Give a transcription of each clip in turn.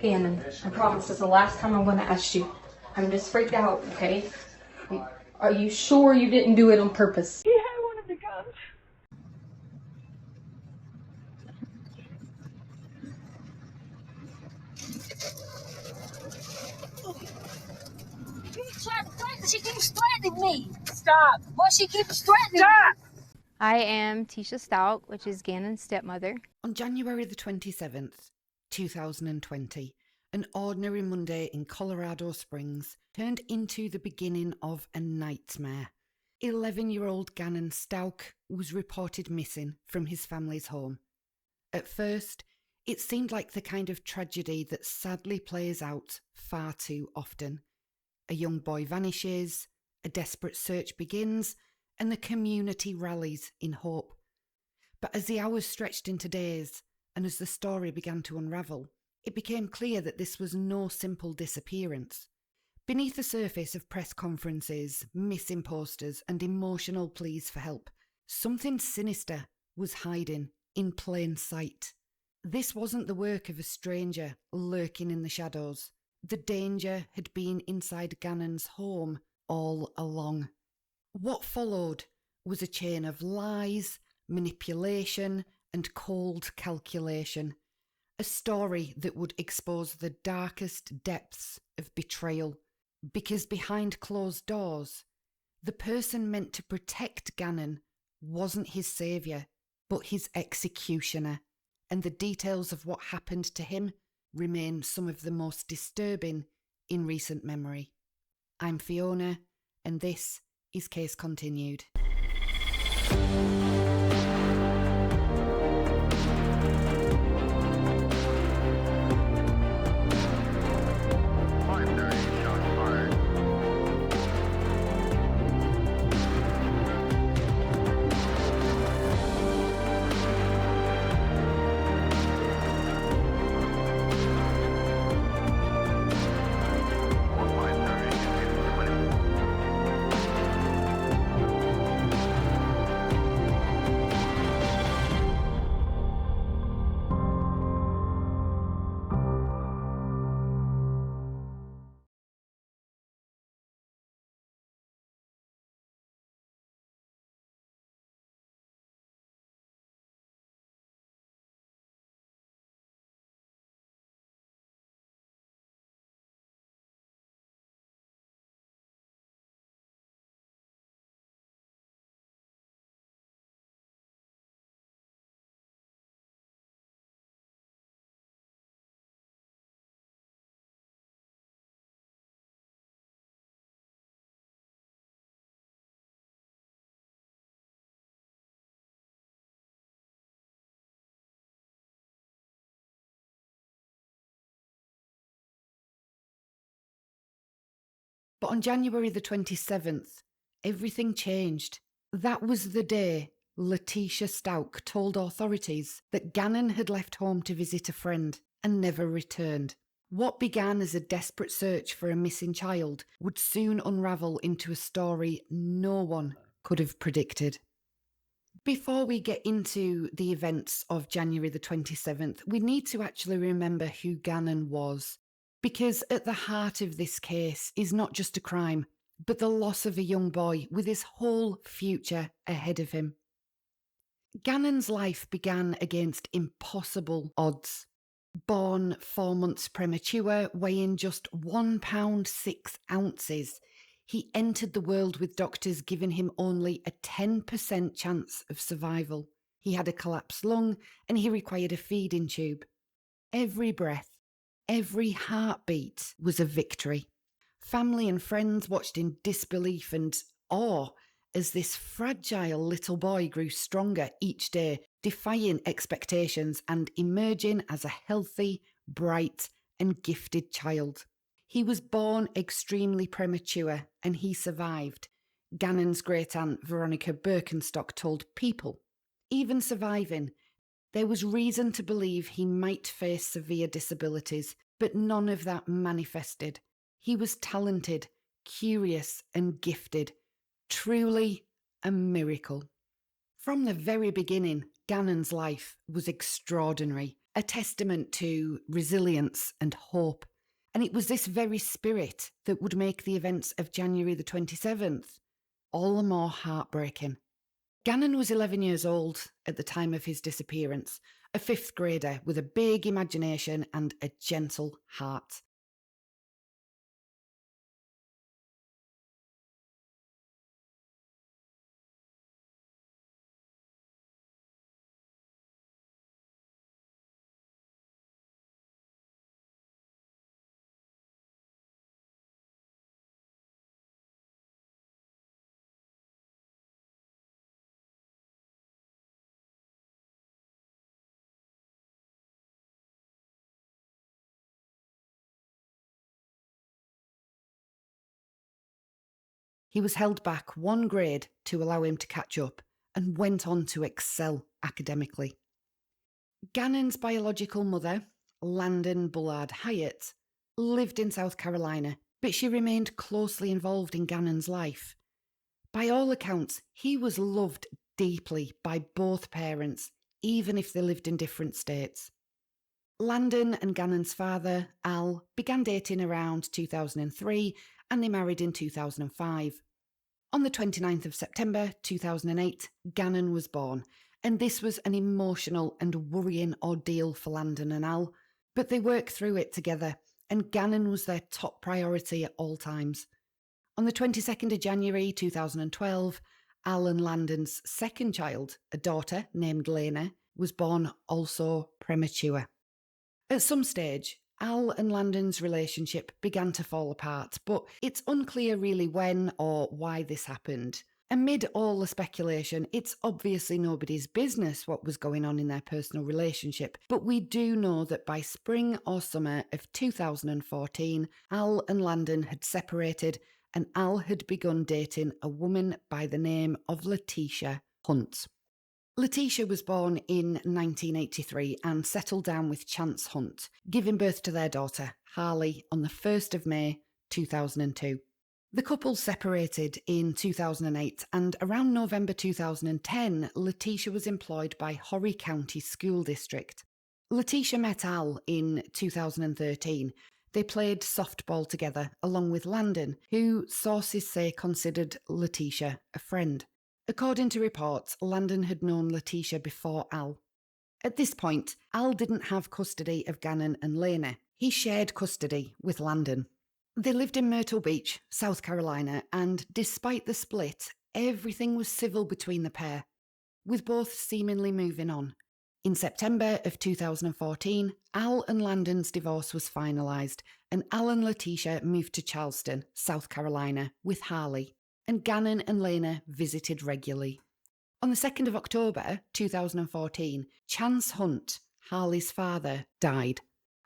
Gannon, I promise this is the last time I'm going to ask you. I'm just freaked out, okay? Are you sure you didn't do it on purpose? He had one of the guns. He's trying to threaten. She keeps threatening me. Stop. Well, she keeps threatening Stop. me. I am Letecia Stauch, which is Gannon's stepmother. On January the 27th, 2020, an ordinary Monday in Colorado Springs turned into the beginning of a nightmare. 11-year-old Gannon Stauch was reported missing from his family's home. At first, it seemed like the kind of tragedy that sadly plays out far too often. A young boy vanishes, a desperate search begins, and the community rallies in hope. But as the hours stretched into days, and as the story began to unravel, it became clear that this was no simple disappearance. Beneath the surface of press conferences, missing posters, and emotional pleas for help, something sinister was hiding in plain sight. This wasn't the work of a stranger lurking in the shadows. The danger had been inside Gannon's home all along. What followed was a chain of lies, manipulation, and cold calculation. A story that would expose the darkest depths of betrayal. Because behind closed doors, the person meant to protect Gannon wasn't his saviour, but his executioner. And the details of what happened to him remain some of the most disturbing in recent memory. I'm Fiona, and this is Case Continued. But on January the 27th, everything changed. That was the day Letecia Stauch told authorities that Gannon had left home to visit a friend and never returned. What began as a desperate search for a missing child would soon unravel into a story no one could have predicted. Before we get into the events of January the 27th, we need to actually remember who Gannon was. Because at the heart of this case is not just a crime, but the loss of a young boy with his whole future ahead of him. Gannon's life began against impossible odds. Born 4 months premature, weighing just £1 6 ounces, he entered the world with doctors giving him only a 10% chance of survival. He had a collapsed lung and he required a feeding tube. Every breath, every heartbeat was a victory. Family and friends watched in disbelief and awe as this fragile little boy grew stronger each day, defying expectations and emerging as a healthy, bright, and gifted child. He was born extremely premature and he survived. Gannon's great-aunt Veronica Birkenstock told People, even surviving, there was reason to believe he might face severe disabilities, but none of that manifested. He was talented, curious, and gifted. Truly a miracle. From the very beginning, Gannon's life was extraordinary. a testament to resilience and hope. And it was this very spirit that would make the events of January the 27th all the more heartbreaking. Gannon was 11 years old at the time of his disappearance, a fifth grader with a big imagination and a gentle heart. He was held back one grade to allow him to catch up and went on to excel academically. Gannon's biological mother, Landon Bullard Hyatt, lived in South Carolina, but she remained closely involved in Gannon's life. By all accounts, he was loved deeply by both parents, even if they lived in different states. Landon and Gannon's father, Al, began dating around 2003 and they married in 2005. On the 29th of September 2008, Gannon was born, and this was an emotional and worrying ordeal for Landon and Al, but they worked through it together, and Gannon was their top priority at all times. On the 22nd of January 2012, Al and Landon's second child, a daughter named Lena, was born also premature. At some stage, Al and Landon's relationship began to fall apart, but it's unclear really when or why this happened. Amid all the speculation, it's obviously nobody's business what was going on in their personal relationship, but we do know that by spring or summer of 2014, Al and Landon had separated and Al had begun dating a woman by the name of Letecia Hunt. Letecia was born in 1983 and settled down with Chance Hunt, giving birth to their daughter, Harley, on the 1st of May 2002. The couple separated in 2008 and around November 2010, Letecia was employed by Horry County School District. Letecia met Al in 2013. They played softball together along with Landon, who sources say considered Letecia a friend. According to reports, Landon had known Letecia before Al. At this point, Al didn't have custody of Gannon and Lena. He shared custody with Landon. They lived in Myrtle Beach, South Carolina, and despite the split, everything was civil between the pair, with both seemingly moving on. In September of 2014, Al and Landon's divorce was finalised, and Al and Letecia moved to Charleston, South Carolina, with Harley, and Gannon and Lena visited regularly. On the 2nd of October 2014, Chance Hunt, Harley's father, died.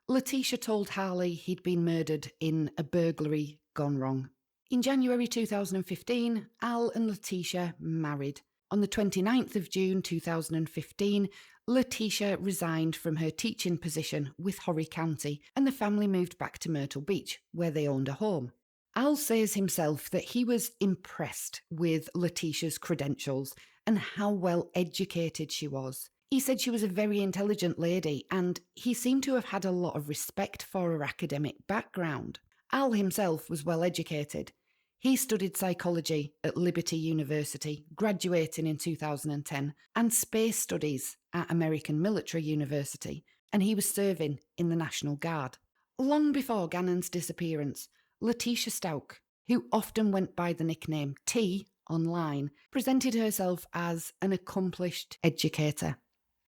Letecia told Harley he'd been murdered in a burglary gone wrong. In January 2015, Al and Letecia married. On the 29th of June 2015, Letecia resigned from her teaching position with Horry County and the family moved back to Myrtle Beach, where they owned a home. Al says himself that he was impressed with Letecia's credentials and how well educated she was. He said she was a very intelligent lady and he seemed to have had a lot of respect for her academic background. Al himself was well educated. He studied psychology at Liberty University, graduating in 2010, and space studies at American Military University, and he was serving in the National Guard. Long before Gannon's disappearance, Letecia Stauch, who often went by the nickname T online, presented herself as an accomplished educator.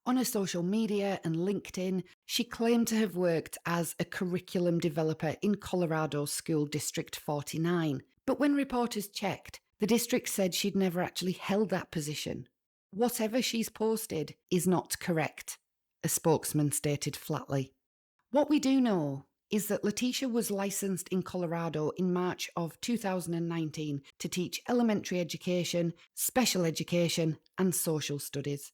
On her social media and LinkedIn, she claimed to have worked as a curriculum developer in Colorado's School District 49. But when reporters checked, the district said she'd never actually held that position. Whatever she's posted is not correct, a spokesman stated flatly. What we do know is that Letecia was licensed in Colorado in March of 2019 to teach elementary education, special education, and social studies.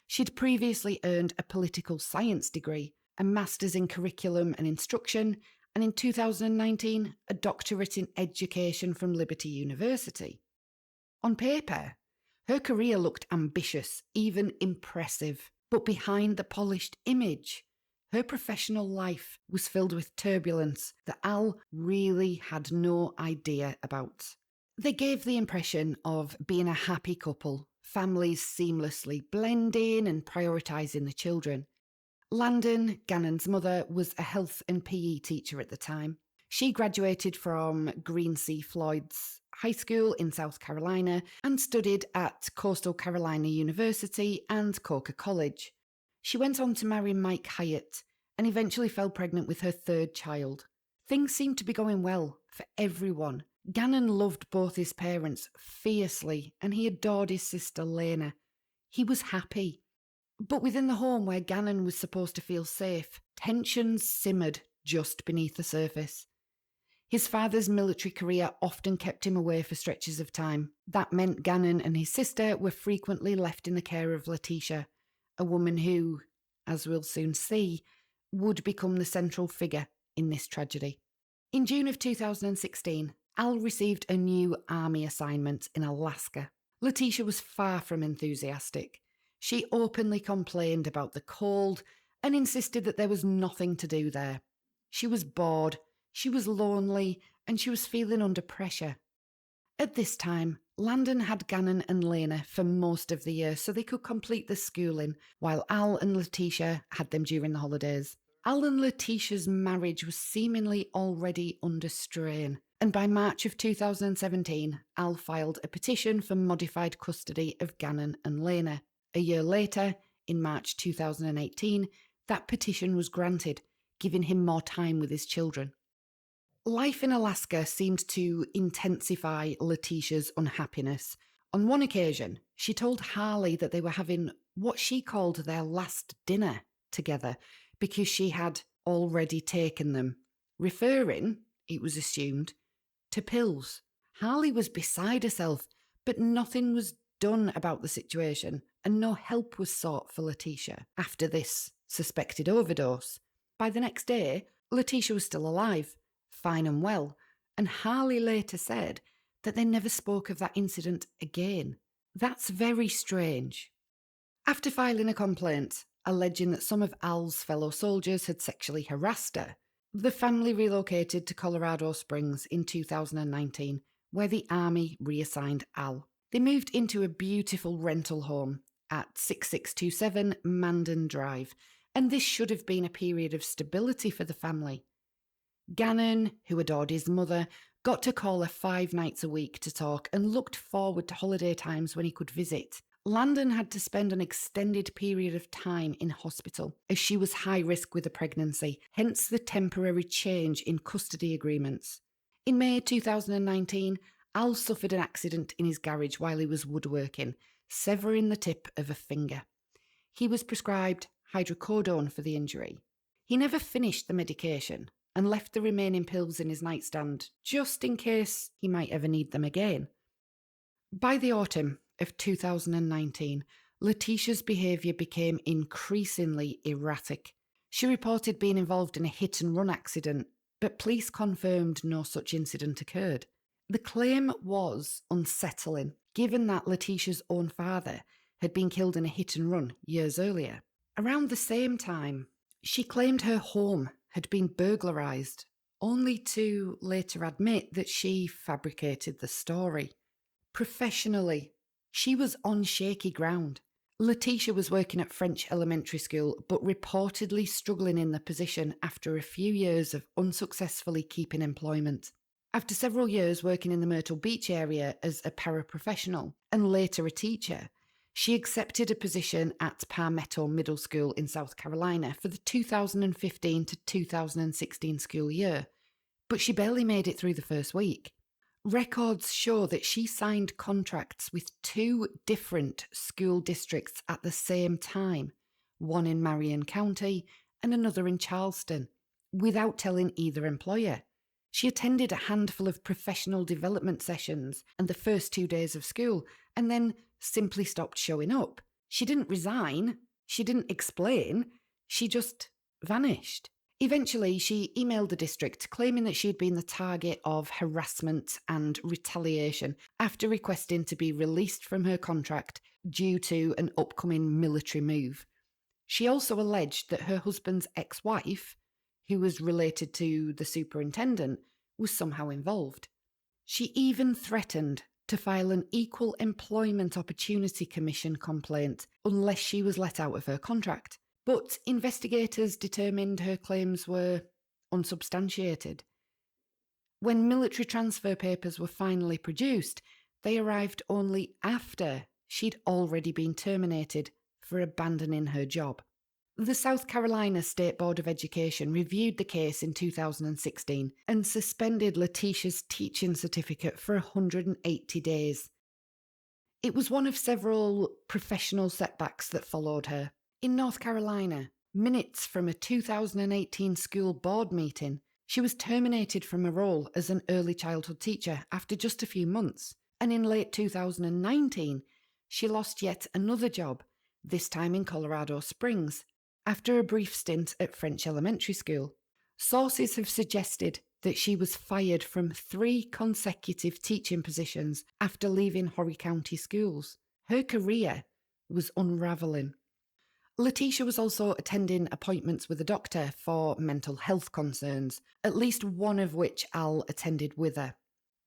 She'd previously earned a political science degree, a master's in curriculum and instruction, and in 2019, a doctorate in education from Liberty University. On paper, her career looked ambitious, even impressive, but behind the polished image, Her professional life was filled with turbulence that Al really had no idea about. They gave the impression of being a happy couple, families seamlessly blending and prioritising the children. Landon, Gannon's mother, was a health and PE teacher at the time. She graduated from Green C. Floyd's High School in South Carolina and studied at Coastal Carolina University and Coker College. She went on to marry Mike Hyatt and eventually fell pregnant with her third child. Things seemed to be going well for everyone. Gannon loved both his parents fiercely and he adored his sister Lena. He was happy. But within the home where Gannon was supposed to feel safe, tensions simmered just beneath the surface. His father's military career often kept him away for stretches of time. That meant Gannon and his sister were frequently left in the care of Letecia, a woman who, as we'll soon see, would become the central figure in this tragedy. In June of 2016, Al received a new army assignment in Alaska. Letecia was far from enthusiastic. She openly complained about the cold and insisted that there was nothing to do there. She was bored, she was lonely, and she was feeling under pressure. At this time, Landon had Gannon and Lena for most of the year so they could complete the schooling, while Al and Letecia had them during the holidays. Al and Letecia's marriage was seemingly already under strain, and by March of 2017, Al filed a petition for modified custody of Gannon and Lena. A year later, in March 2018, that petition was granted, giving him more time with his children. Life in Alaska seemed to intensify Letecia's unhappiness. On one occasion, she told Harley that they were having what she called their last dinner together because she had already taken them, referring, it was assumed, to pills. Harley was beside herself, but nothing was done about the situation and no help was sought for Letecia after this suspected overdose. By the next day, Letecia was still alive, fine and well, and Harley later said that they never spoke of that incident again. That's very strange. After filing a complaint alleging that some of Al's fellow soldiers had sexually harassed her, the family relocated to Colorado Springs in 2019, where the Army reassigned Al. They moved into a beautiful rental home at 6627 Mandan Drive, and this should have been a period of stability for the family. Gannon, who adored his mother, got to call her 5 nights a week to talk and looked forward to holiday times when he could visit. Landon had to spend an extended period of time in hospital as she was high risk with a pregnancy, hence the temporary change in custody agreements. In May 2019, Al suffered an accident in his garage while he was woodworking, severing the tip of a finger. He was prescribed hydrocodone for the injury. He never finished the medication and left the remaining pills in his nightstand, just in case he might ever need them again. By the autumn of 2019, Letecia's behaviour became increasingly erratic. She reported being involved in a hit-and-run accident, but police confirmed no such incident occurred. The claim was unsettling, given that Letecia's own father had been killed in a hit-and-run years earlier. Around the same time, she claimed her home had been burglarised, only to later admit that she fabricated the story. Professionally, she was on shaky ground. Letecia was working at French elementary school, but reportedly struggling in the position after a few years of unsuccessfully keeping employment. After several years working in the Myrtle Beach area as a paraprofessional and later a teacher, she accepted a position at Palmetto Middle School in South Carolina for the 2015 to 2016 school year, but she barely made it through the first week. Records show that she signed contracts with 2 different school districts at the same time, one in Marion County and another in Charleston, without telling either employer. She attended a handful of professional development sessions and the first 2 days of school, and then simply stopped showing up. She didn't resign, she didn't explain, she just vanished. Eventually, she emailed the district claiming that she had been the target of harassment and retaliation after requesting to be released from her contract due to an upcoming military move. She also alleged that her husband's ex-wife, who was related to the superintendent, was somehow involved. She even threatened to file an Equal Employment Opportunity Commission complaint unless she was let out of her contract. But investigators determined her claims were unsubstantiated. When military transfer papers were finally produced, they arrived only after she'd already been terminated for abandoning her job. The South Carolina State Board of Education reviewed the case in 2016 and suspended Letecia's teaching certificate for 180 days. It was one of several professional setbacks that followed her. In North Carolina, minutes from a 2018 school board meeting, she was terminated from a role as an early childhood teacher after just a few months. And in late 2019, she lost yet another job, this time in Colorado Springs, after a brief stint at French elementary school. Sources have suggested that she was fired from 3 consecutive teaching positions after leaving Horry County schools. Her career was unravelling. Letecia was also attending appointments with a doctor for mental health concerns, at least one of which Al attended with her.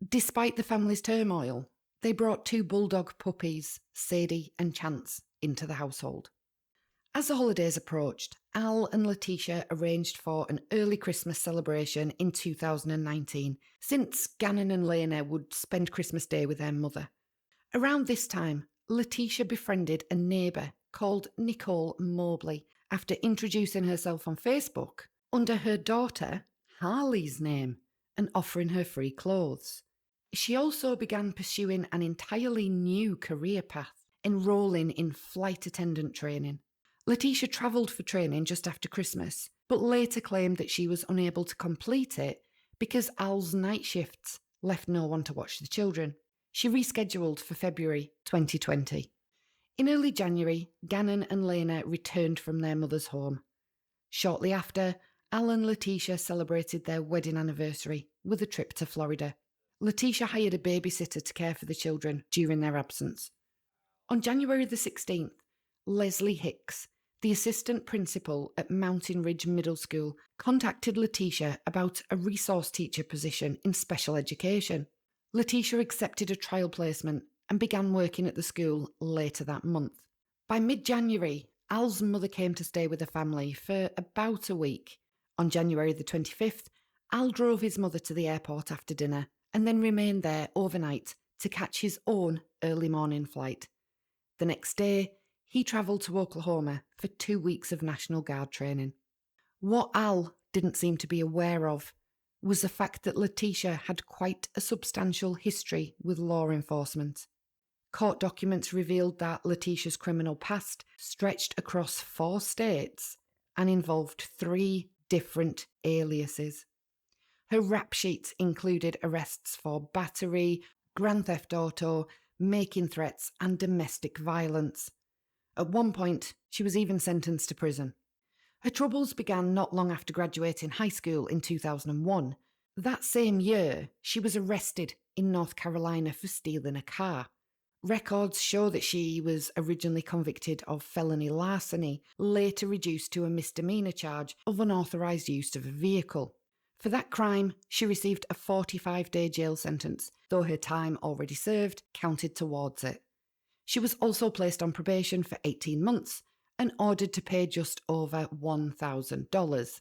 Despite the family's turmoil, they brought 2 bulldog puppies, Sadie and Chance, into the household. As the holidays approached, Al and Letecia arranged for an early Christmas celebration in 2019, since Gannon and Lena would spend Christmas Day with their mother. Around this time, Letecia befriended a neighbour called Nicole Mobley after introducing herself on Facebook under her daughter Harley's name and offering her free clothes. She also began pursuing an entirely new career path, enrolling in flight attendant training. Letecia travelled for training just after Christmas, but later claimed that she was unable to complete it because Al's night shifts left no one to watch the children. She rescheduled for February 2020. In early January, Gannon and Lena returned from their mother's home. Shortly after, Al and Letecia celebrated their wedding anniversary with a trip to Florida. Letecia hired a babysitter to care for the children during their absence. On January the 16th, Leslie Hicks, the assistant principal at Mountain Ridge Middle School, contacted Letecia about a resource teacher position in special education. Letecia accepted a trial placement and began working at the school later that month. By mid-January, Al's mother came to stay with the family for about a week. On January the 25th, Al drove his mother to the airport after dinner and then remained there overnight to catch his own early morning flight. The next day, he travelled to Oklahoma for 2 weeks of National Guard training. What Al didn't seem to be aware of was the fact that Letecia had quite a substantial history with law enforcement. Court documents revealed that Letecia's criminal past stretched across 4 states and involved 3 different aliases. Her rap sheets included arrests for battery, grand theft auto, making threats, and domestic violence. At one point, she was even sentenced to prison. Her troubles began not long after graduating high school in 2001. That same year, she was arrested in North Carolina for stealing a car. Records show that she was originally convicted of felony larceny, later reduced to a misdemeanor charge of unauthorized use of a vehicle. For that crime, she received a 45-day jail sentence, though her time already served counted towards it. She was also placed on probation for 18 months and ordered to pay just over $1,000.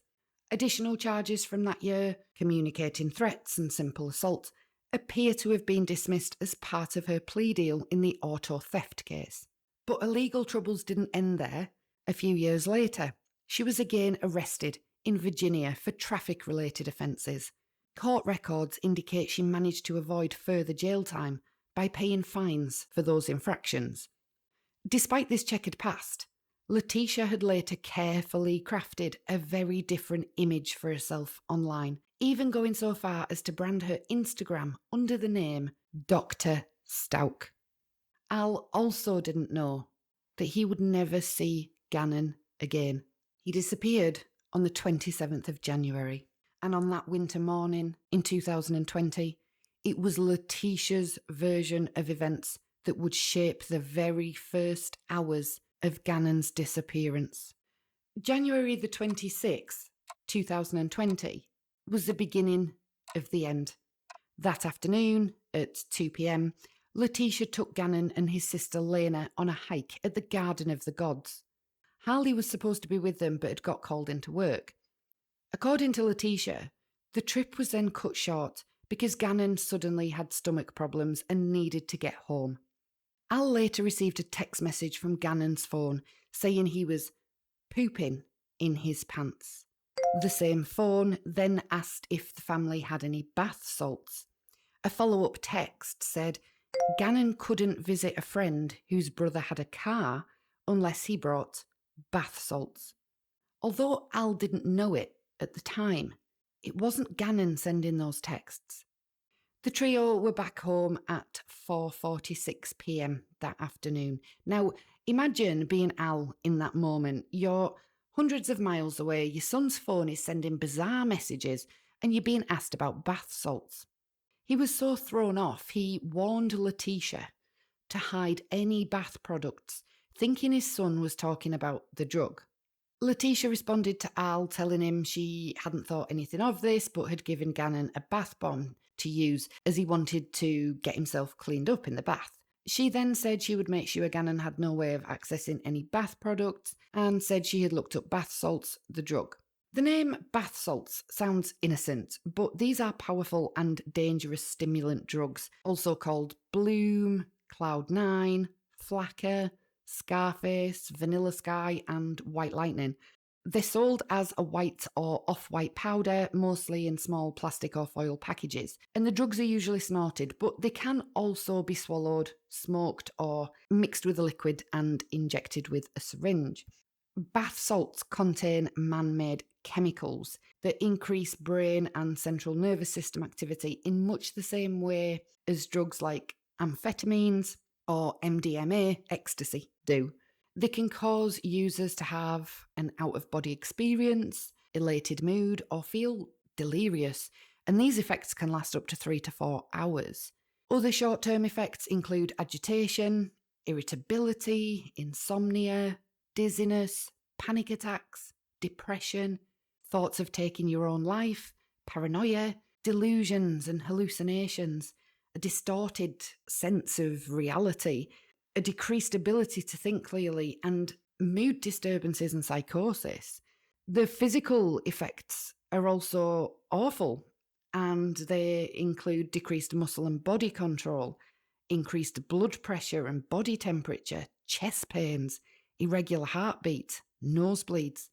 Additional charges from that year, communicating threats and simple assault, appear to have been dismissed as part of her plea deal in the auto theft case. But her legal troubles didn't end there. A few years later, she was again arrested in Virginia for traffic-related offences. Court records indicate she managed to avoid further jail time by paying fines for those infractions. Despite this checkered past, Letecia had later carefully crafted a very different image for herself online, even going so far as to brand her Instagram under the name Dr. Stauch. Al also didn't know that he would never see Gannon again. He disappeared on the 27th of January, and on that winter morning in 2020, it was Letecia's version of events that would shape the very first hours of Gannon's disappearance. January the 26th, 2020, was the beginning of the end. That afternoon, at 2 p.m, Letecia took Gannon and his sister Lena on a hike at the Garden of the Gods. Harley was supposed to be with them but had got called into work. According to Letecia, the trip was then cut short because Gannon suddenly had stomach problems and needed to get home. Al later received a text message from Gannon's phone saying he was pooping in his pants. The same phone then asked if the family had any bath salts. A follow-up text said Gannon couldn't visit a friend whose brother had a car unless he brought bath salts. Although Al didn't know it at the time, it wasn't Gannon sending those texts. The trio were back home at 4:46 p.m. that afternoon. Now, imagine being Al in that moment. You're hundreds of miles away, your son's phone is sending bizarre messages, and you're being asked about bath salts. He was so thrown off, he warned Letecia to hide any bath products, thinking his son was talking about the drug. Letecia responded to Al, telling him she hadn't thought anything of this, but had given Gannon a bath bomb to use as he wanted to get himself cleaned up in the bath. She then said she would make sure Gannon had no way of accessing any bath products and said she had looked up bath salts, the drug. The name bath salts sounds innocent, but these are powerful and dangerous stimulant drugs, also called Bloom, Cloud9, Flacker, Scarface, Vanilla Sky, and White Lightning. They're sold as a white or off-white powder, mostly in small plastic or foil packages, and the drugs are usually snorted, but they can also be swallowed, smoked, or mixed with a liquid and injected with a syringe. Bath salts contain man-made chemicals that increase brain and central nervous system activity in much the same way as drugs like amphetamines or MDMA, ecstasy, do. They can cause users to have an out-of-body experience, elated mood, or feel delirious, and these effects can last up to 3 to 4 hours. Other short-term effects include agitation, irritability, insomnia, dizziness, panic attacks, depression, thoughts of taking your own life, paranoia, delusions and hallucinations, a distorted sense of reality, a decreased ability to think clearly, and mood disturbances and psychosis. The physical effects are also awful, and they include decreased muscle and body control, increased blood pressure and body temperature, chest pains, irregular heartbeat, nosebleeds,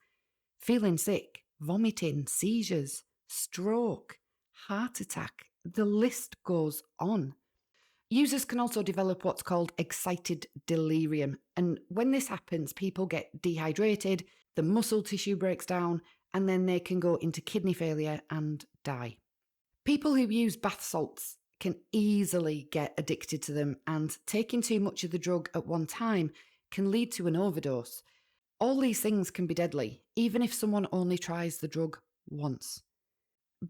feeling sick, vomiting, seizures, stroke, heart attack. The list goes on. Users can also develop what's called excited delirium, and when this happens, people get dehydrated, the muscle tissue breaks down, and then they can go into kidney failure and die. People who use bath salts can easily get addicted to them, and taking too much of the drug at one time can lead to an overdose. All these things can be deadly, even if someone only tries the drug once.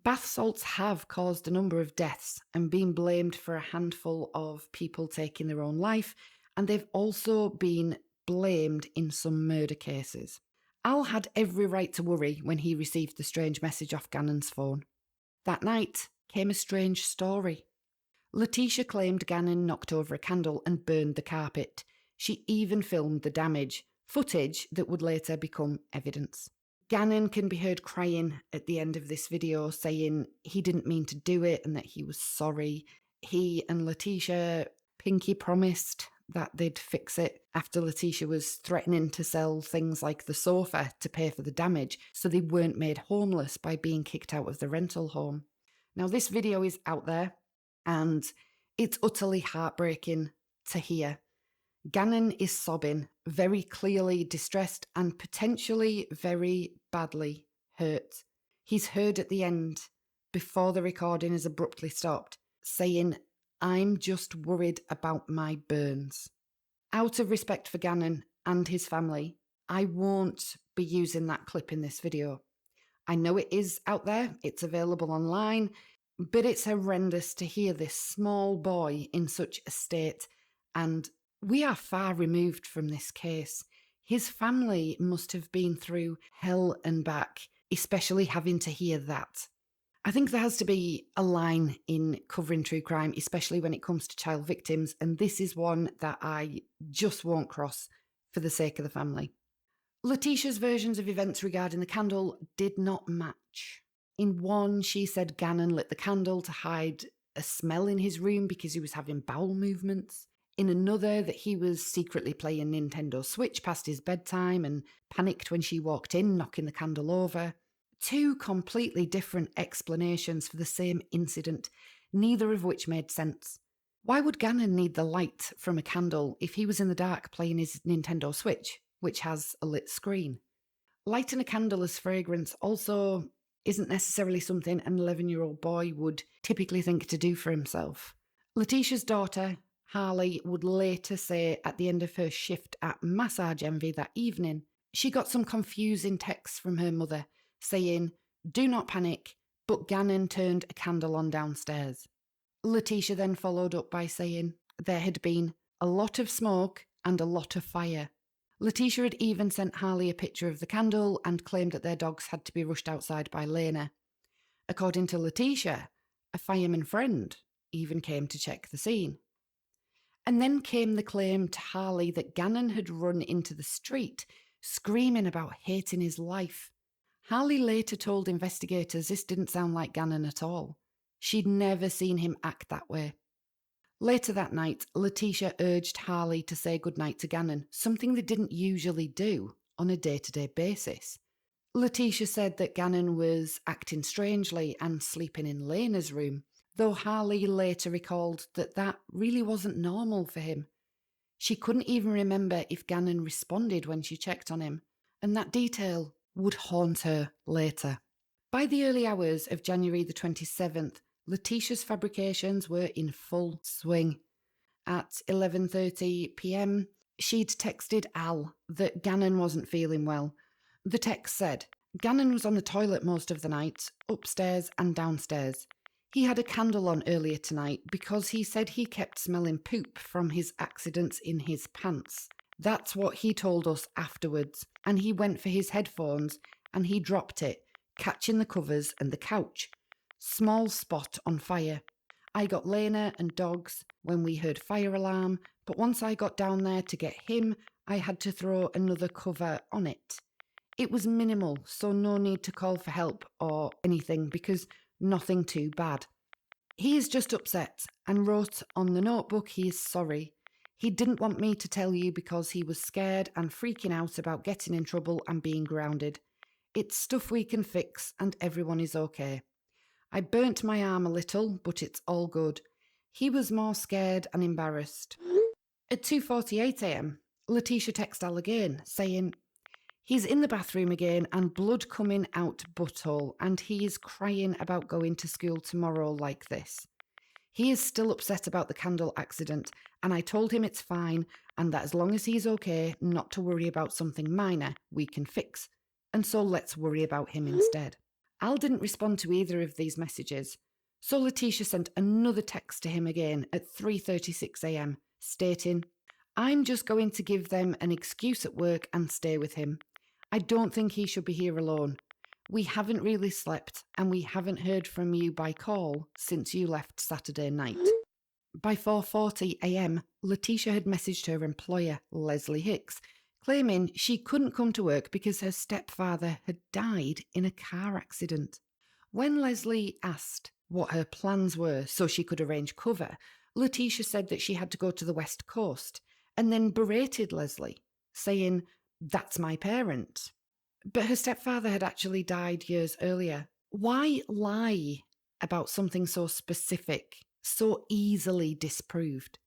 Bath salts have caused a number of deaths and been blamed for a handful of people taking their own life, and they've also been blamed in some murder cases. Al had every right to worry when he received the strange message off Gannon's phone. That night came a strange story. Letecia claimed Gannon knocked over a candle and burned the carpet. She even filmed the damage, footage that would later become evidence. Gannon can be heard crying at the end of this video, saying he didn't mean to do it and that he was sorry. He and Letecia pinky promised that they'd fix it after Letecia was threatening to sell things like the sofa to pay for the damage, so they weren't made homeless by being kicked out of the rental home. Now, this video is out there, and it's utterly heartbreaking to hear. Gannon is sobbing, very clearly distressed and potentially very badly hurt. He's heard at the end, before the recording is abruptly stopped, saying, "I'm just worried about my burns." Out of respect for Gannon and his family, I won't be using that clip in this video. I know it is out there, it's available online, but it's horrendous to hear this small boy in such a state, and we are far removed from this case. His family must have been through hell and back, especially having to hear that. I think there has to be a line in covering true crime, especially when it comes to child victims, and this is one that I just won't cross for the sake of the family. Letecia's versions of events regarding the candle did not match. In one, she said Gannon lit the candle to hide a smell in his room because he was having bowel movements. In another, that he was secretly playing Nintendo Switch past his bedtime and panicked when she walked in, knocking the candle over. Two completely different explanations for the same incident, neither of which made sense. Why would Gannon need the light from a candle if he was in the dark playing his Nintendo Switch, which has a lit screen? Lighting a candle as fragrance also isn't necessarily something an 11-year-old boy would typically think to do for himself. Letecia's daughter, Harley, would later say at the end of her shift at Massage Envy that evening, she got some confusing texts from her mother saying, "Do not panic, but Gannon turned a candle on downstairs." Letecia then followed up by saying there had been a lot of smoke and a lot of fire. Letecia had even sent Harley a picture of the candle and claimed that their dogs had to be rushed outside by Lena. According to Letecia, a fireman friend even came to check the scene. And then came the claim to Harley that Gannon had run into the street, screaming about hating his life. Harley later told investigators this didn't sound like Gannon at all. She'd never seen him act that way. Later that night, Letecia urged Harley to say goodnight to Gannon, something they didn't usually do on a day-to-day basis. Letecia said that Gannon was acting strangely and sleeping in Lena's room, though Harley later recalled that that really wasn't normal for him. She couldn't even remember if Gannon responded when she checked on him, and that detail would haunt her later. By the early hours of January the 27th, Letecia's fabrications were in full swing. At 11:30 p.m, she'd texted Al that Gannon wasn't feeling well. The text said, "Gannon was on the toilet most of the night, upstairs and downstairs. He had a candle on earlier tonight because he said he kept smelling poop from his accidents in his pants. That's what he told us afterwards, and he went for his headphones and he dropped it, catching the covers and the couch. Small spot on fire. I got Lena and dogs when we heard fire alarm, but once I got down there to get him, I had to throw another cover on it. It was minimal, so no need to call for help or anything because nothing too bad. He is just upset and wrote on the notebook he is sorry. He didn't want me to tell you because he was scared and freaking out about getting in trouble and being grounded. It's stuff we can fix and everyone is okay. I burnt my arm a little, but it's all good. He was more scared and embarrassed." At 2:48 a.m, Letecia texted Al again, saying, "He's in the bathroom again and blood coming out butthole, and he is crying about going to school tomorrow like this. He is still upset about the candle accident, and I told him it's fine and that as long as he's okay, not to worry about something minor we can fix. And so let's worry about him instead." Al didn't respond to either of these messages, so Letecia sent another text to him again at 3:36 a.m, stating, "I'm just going to give them an excuse at work and stay with him. I don't think he should be here alone. We haven't really slept, and we haven't heard from you by call since you left Saturday night." By 4:40 a.m, Letecia had messaged her employer, Leslie Hicks, claiming she couldn't come to work because her stepfather had died in a car accident. When Leslie asked what her plans were so she could arrange cover, Letecia said that she had to go to the West Coast and then berated Leslie, saying, "That's my parent." But her stepfather had actually died years earlier. Why lie about something so specific, so easily disproved?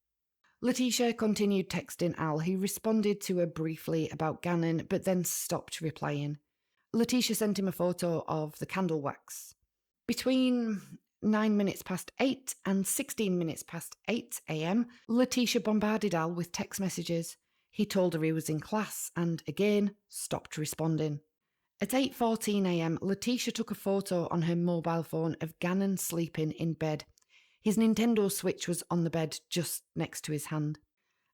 Letecia continued texting Al, who responded to her briefly about Gannon, but then stopped replying. Letecia sent him a photo of the candle wax. Between 8:09 and 8:16 a.m, Letecia bombarded Al with text messages. He told her he was in class and, again, stopped responding. At 8:14 a.m, Letecia took a photo on her mobile phone of Gannon sleeping in bed. His Nintendo Switch was on the bed just next to his hand.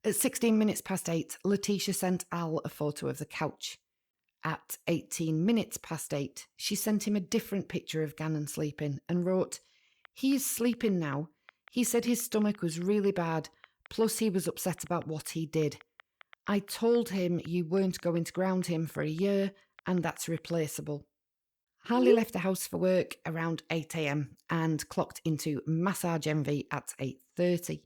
At 16 minutes past 8, Letecia sent Al a photo of the couch. At 18 minutes past 8, she sent him a different picture of Gannon sleeping and wrote, "He is sleeping now. He said his stomach was really bad, plus he was upset about what he did. I told him you weren't going to ground him for a year, and that's replaceable." Harley left the house for work around 8 a.m. and clocked into Massage Envy at 8:30.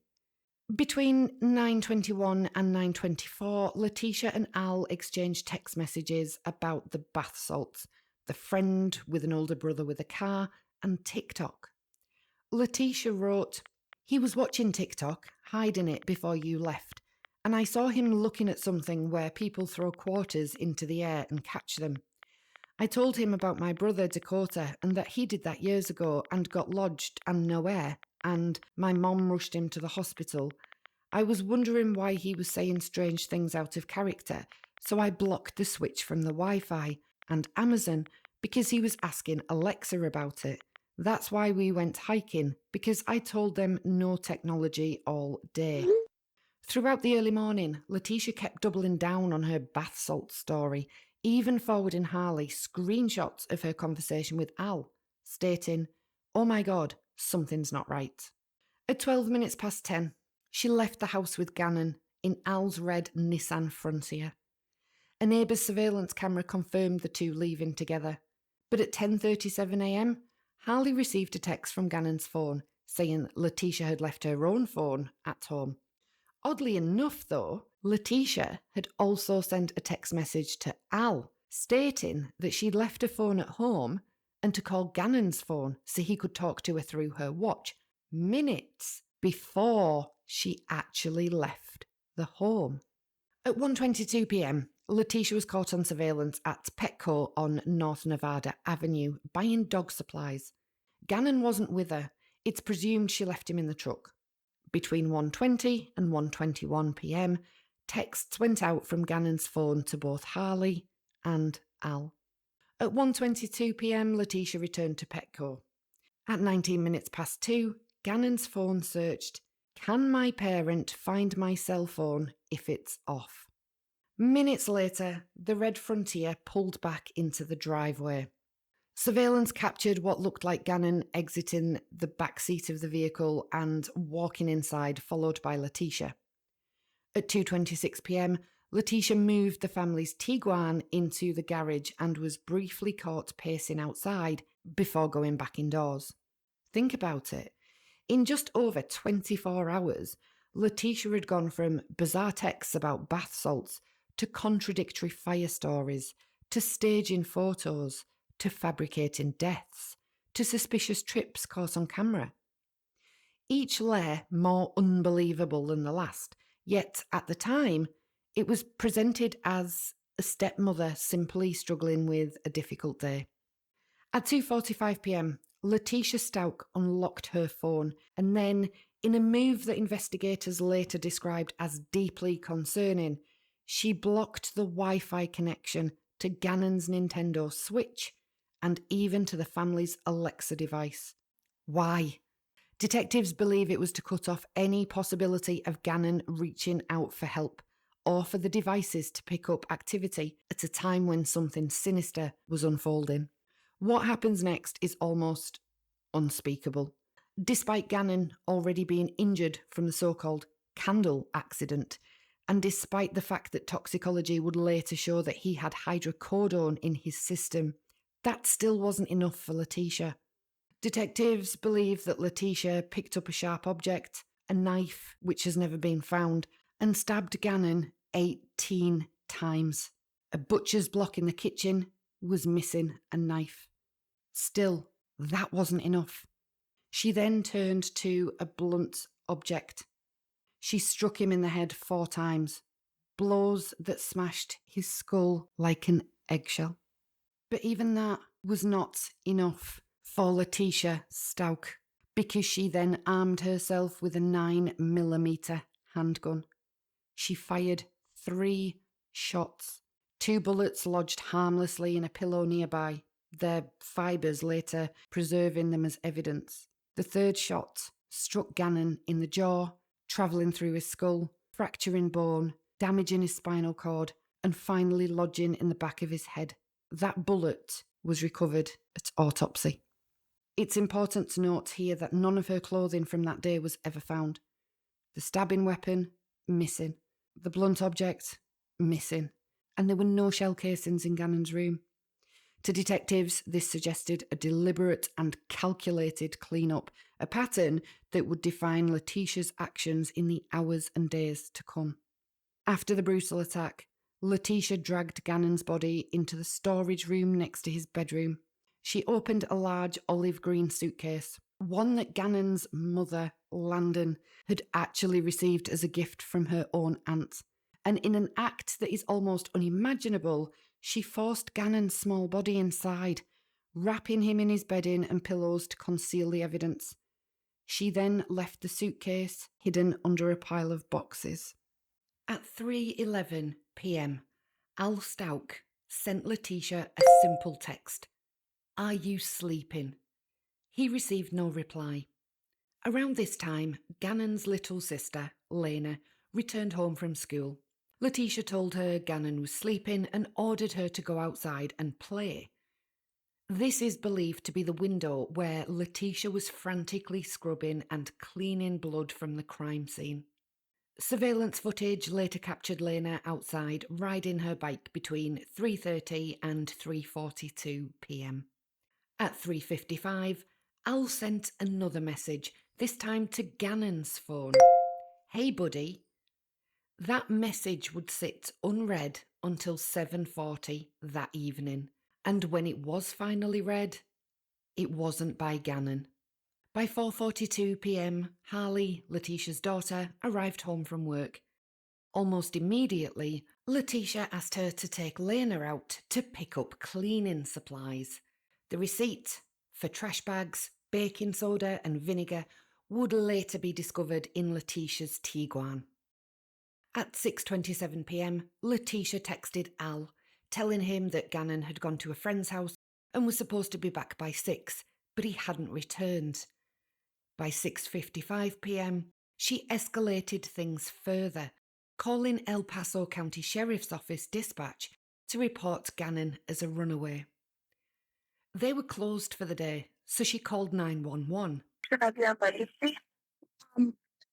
Between 9:21 and 9:24, Letecia and Al exchanged text messages about the bath salts, the friend with an older brother with a car, and TikTok. Letecia wrote, "He was watching TikTok, hiding it before you left, and I saw him looking at something where people throw quarters into the air and catch them. I told him about my brother Dakota and that he did that years ago and got lodged and no air, and my mom rushed him to the hospital. I was wondering why he was saying strange things out of character, so I blocked the switch from the Wi-Fi and Amazon because he was asking Alexa about it. That's why we went hiking, because I told them no technology all day." Throughout the early morning, Letecia kept doubling down on her bath salt story, even forwarding Harley screenshots of her conversation with Al, stating, "Oh my God, something's not right." At 12 minutes past 10, she left the house with Gannon in Al's red Nissan Frontier. A neighbour's surveillance camera confirmed the two leaving together. But at 10:37 a.m, Harley received a text from Gannon's phone saying Letecia had left her own phone at home. Oddly enough, though, Letecia had also sent a text message to Al stating that she'd left her phone at home and to call Gannon's phone so he could talk to her through her watch, minutes before she actually left the home. At 1:22 p.m, Letecia was caught on surveillance at Petco on North Nevada Avenue buying dog supplies. Gannon wasn't with her. It's presumed she left him in the truck. Between 1:20 and 1:21 p.m, texts went out from Gannon's phone to both Harley and Al. At 1:22 p.m, Letecia returned to Petco. At 19 minutes past 2, Gannon's phone searched, "Can my parent find my cell phone if it's off?" Minutes later, the red Frontier pulled back into the driveway. Surveillance captured what looked like Gannon exiting the back seat of the vehicle and walking inside, followed by Letecia. At 2:26 p.m, Letecia moved the family's Tiguan into the garage and was briefly caught pacing outside before going back indoors. Think about it. In just over 24 hours, Letecia had gone from bizarre texts about bath salts to contradictory fire stories, to staging photos, to fabricating deaths, to suspicious trips caught on camera. Each layer more unbelievable than the last, yet at the time, it was presented as a stepmother simply struggling with a difficult day. At 2:45 p.m, Letecia Stauch unlocked her phone and then, in a move that investigators later described as deeply concerning, she blocked the Wi-Fi connection to Gannon's Nintendo Switch and even to the family's Alexa device. Why? Detectives believe it was to cut off any possibility of Gannon reaching out for help or for the devices to pick up activity at a time when something sinister was unfolding. What happens next is almost unspeakable. Despite Gannon already being injured from the so-called candle accident, and despite the fact that toxicology would later show that he had hydrocodone in his system, that still wasn't enough for Letecia. Detectives believe that Letecia picked up a sharp object, a knife which has never been found, and stabbed Gannon 18 times. A butcher's block in the kitchen was missing a knife. Still, that wasn't enough. She then turned to a blunt object. She struck him in the head 4 times, blows that smashed his skull like an eggshell. But even that was not enough for Letecia Stauch, because she then armed herself with a 9mm handgun. She fired 3 shots. 2 bullets lodged harmlessly in a pillow nearby, their fibres later preserving them as evidence. The 3rd shot struck Gannon in the jaw, travelling through his skull, fracturing bone, damaging his spinal cord, and finally lodging in the back of his head. That bullet was recovered at autopsy. It's important to note here that none of her clothing from that day was ever found. The stabbing weapon, missing. The blunt object, missing. And there were no shell casings in Gannon's room. To detectives, this suggested a deliberate and calculated clean-up, a pattern that would define Letecia's actions in the hours and days to come. After the brutal attack, Letecia dragged Gannon's body into the storage room next to his bedroom. She opened a large olive green suitcase, one that Gannon's mother, Landon, had actually received as a gift from her own aunt. And in an act that is almost unimaginable, she forced Gannon's small body inside, wrapping him in his bedding and pillows to conceal the evidence. She then left the suitcase hidden under a pile of boxes. At 3:11 p.m, Al Stauch sent Letecia a simple text. "Are you sleeping?" He received no reply. Around this time, Gannon's little sister, Lena, returned home from school. Letecia told her Gannon was sleeping and ordered her to go outside and play. This is believed to be the window where Letecia was frantically scrubbing and cleaning blood from the crime scene. Surveillance footage later captured Lena outside riding her bike between 3:30 and 3:42 p.m. At 3:55, Al sent another message, this time to Gannon's phone. "Hey buddy." That message would sit unread until 7:40 that evening, and when it was finally read, it wasn't by Gannon. By 4:42 p.m, Harley, Letecia's daughter, arrived home from work. Almost immediately, Letecia asked her to take Lena out to pick up cleaning supplies. The receipt for trash bags, baking soda and vinegar would later be discovered in Letecia's Tiguan. At 6:27 p.m, Letecia texted Al, telling him that Gannon had gone to a friend's house and was supposed to be back by 6, but he hadn't returned. By 6:55 p.m, she escalated things further, calling El Paso County Sheriff's Office dispatch to report Gannon as a runaway. They were closed for the day, so she called 911.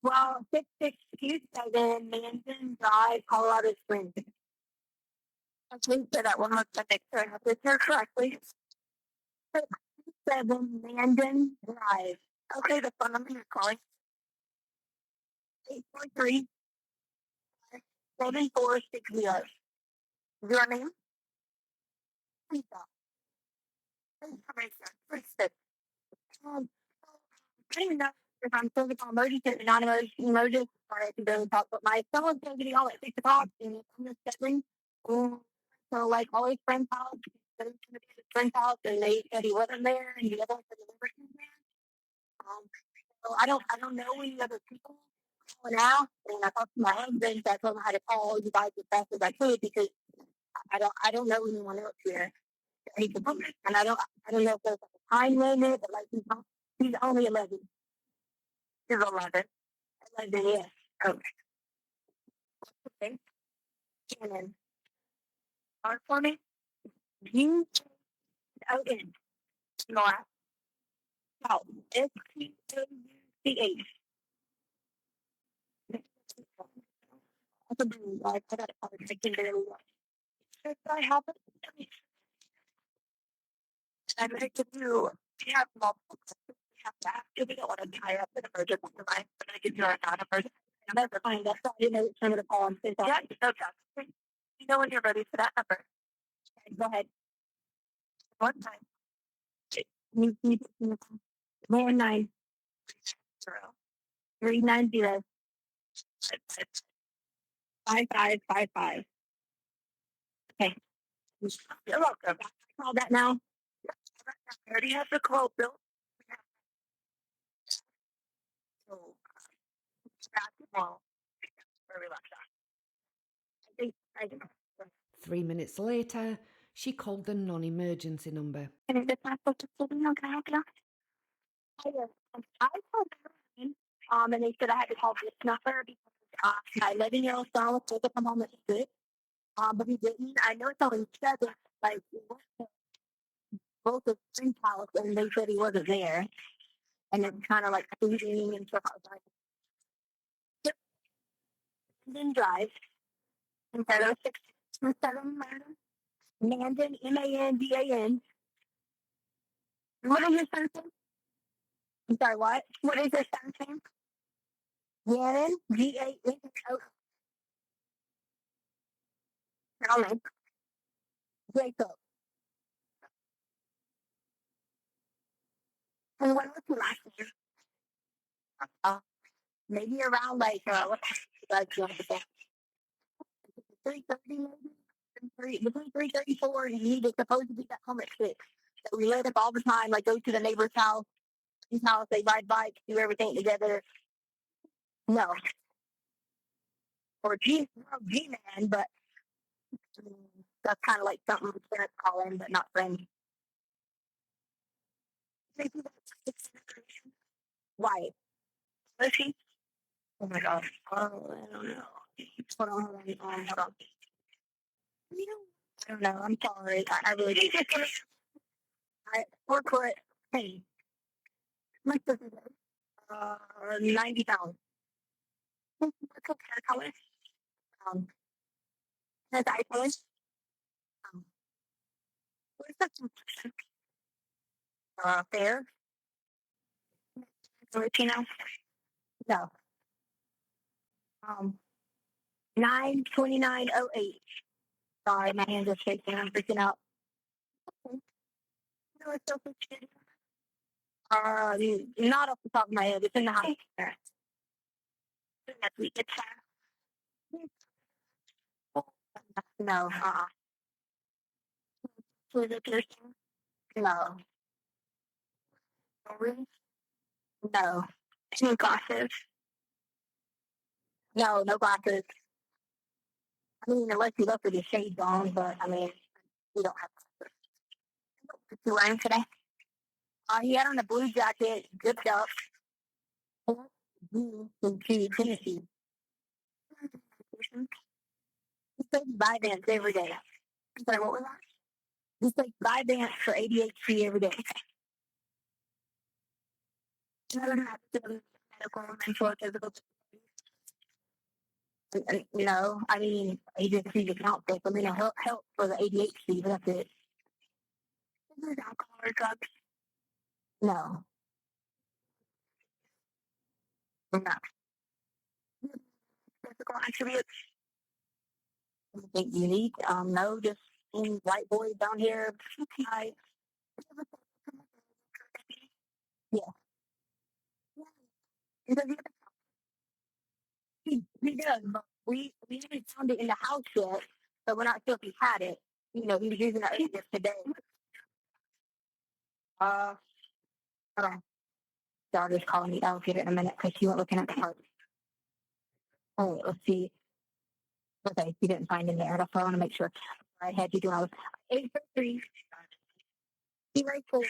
Well, 6627 Manson Drive, Colorado Springs. I think that one looks like it's turned up with her correctly. 667 Manson Drive. Okay, the phone number you're calling. 843-7460. Your name? Lisa. Information. I don't know if I'm still the emergency or non-emergency, or I can barely talk, but my phone's going to be all at 6 o'clock, and I'm just getting. So, like, all his friends' house, he's going to be at his friend's house, and they said he wasn't there, and the other one said he never came there. So I don't know any other people calling out, and I talked to my husband, so I told him I had to call you guys as fast as I could, because I don't know anyone else here. And I don't know if there's like a time limit, but like he's only 11. He's 11. 11, yeah. Okay. Gannon. Start for me. U-O-N. Nora. Out. S-T-O-U-C-H. That's a blue. I got it. I can barely watch. Should I have it? I'd like to do. We have multiple. We have to ask if we don't want to tie up an emergency line. I'm going to give you our non-emergency. Never mind. That's all. I didn't know which one of the call. I'm so sorry. Yeah, okay. You know when you're ready for that number. Okay, go ahead. One time. 19 390 5555. Okay. You're welcome. I call that now. I already have the call, Bill. So, basketball. Very relaxed. I think 3 minutes later, she called the non-emergency number. Can I get my foot to sleeping? Can I help you? I called them, and they said I had to call this number because My 11-year-old son was supposed to come home at 6, but he didn't. I know it's only 7, like, we went to both of friend's house, and they said he wasn't there. And it's kind of like feeding and stuff. I was like, yep, didn't drive. And so those 6 or 7 murder. Mandan, Mandan. What is your son's name? I'm sorry, what? What is your son's name? Gannon, Gannon. Allen, Jacob. And what was your last name? Maybe around like you know, 3:30 maybe. Between 3:34 and he was supposed to be at home at 6. So we let up all the time, like go to the neighbor's house, his house, they ride bikes, do everything together. No. Or G-Man, but that's kind of like something parents call him, but not friends. Why? Was he? Oh my gosh. Oh, I don't know. Hold on, hold on, hold on. I don't know. I'm sorry. I really do. I 4 foot. Hey, my sister, 90 pounds. What's her hair color? Um, has iPhone. Um, what's that? Fair. Latino. No. 92908. Sorry, my hands are shaking. I'm freaking out. No, it's so good. Not off the top of my head. It's in the house. It's no. No. Really? No. No glasses. No, no glasses. I mean, unless you look with your shades on, but I mean, you don't have glasses. What's he wearing today? He had on a blue jacket, zipped up. Blue Tennessee. He takes Vyvanse every day. Sorry, what was that? He takes Vyvanse for ADHD every day. Medical, mental, physical. No, I mean, he just sees a counselor for mental help for the ADHD, but that's it. Is there alcohol or drugs? No. No. Physical attributes? Anything unique? No, just white boys down here. I, yeah. He does, but we haven't found it in the house yet, so we're not sure if he had it. You know, he was using it earlier today. Hold on. Dog is calling me. I'll get it in a minute because she went looking at the part. Oh, let's see. Okay, he didn't find it there. That's why I want to make sure. I had you do all 8 3 0 4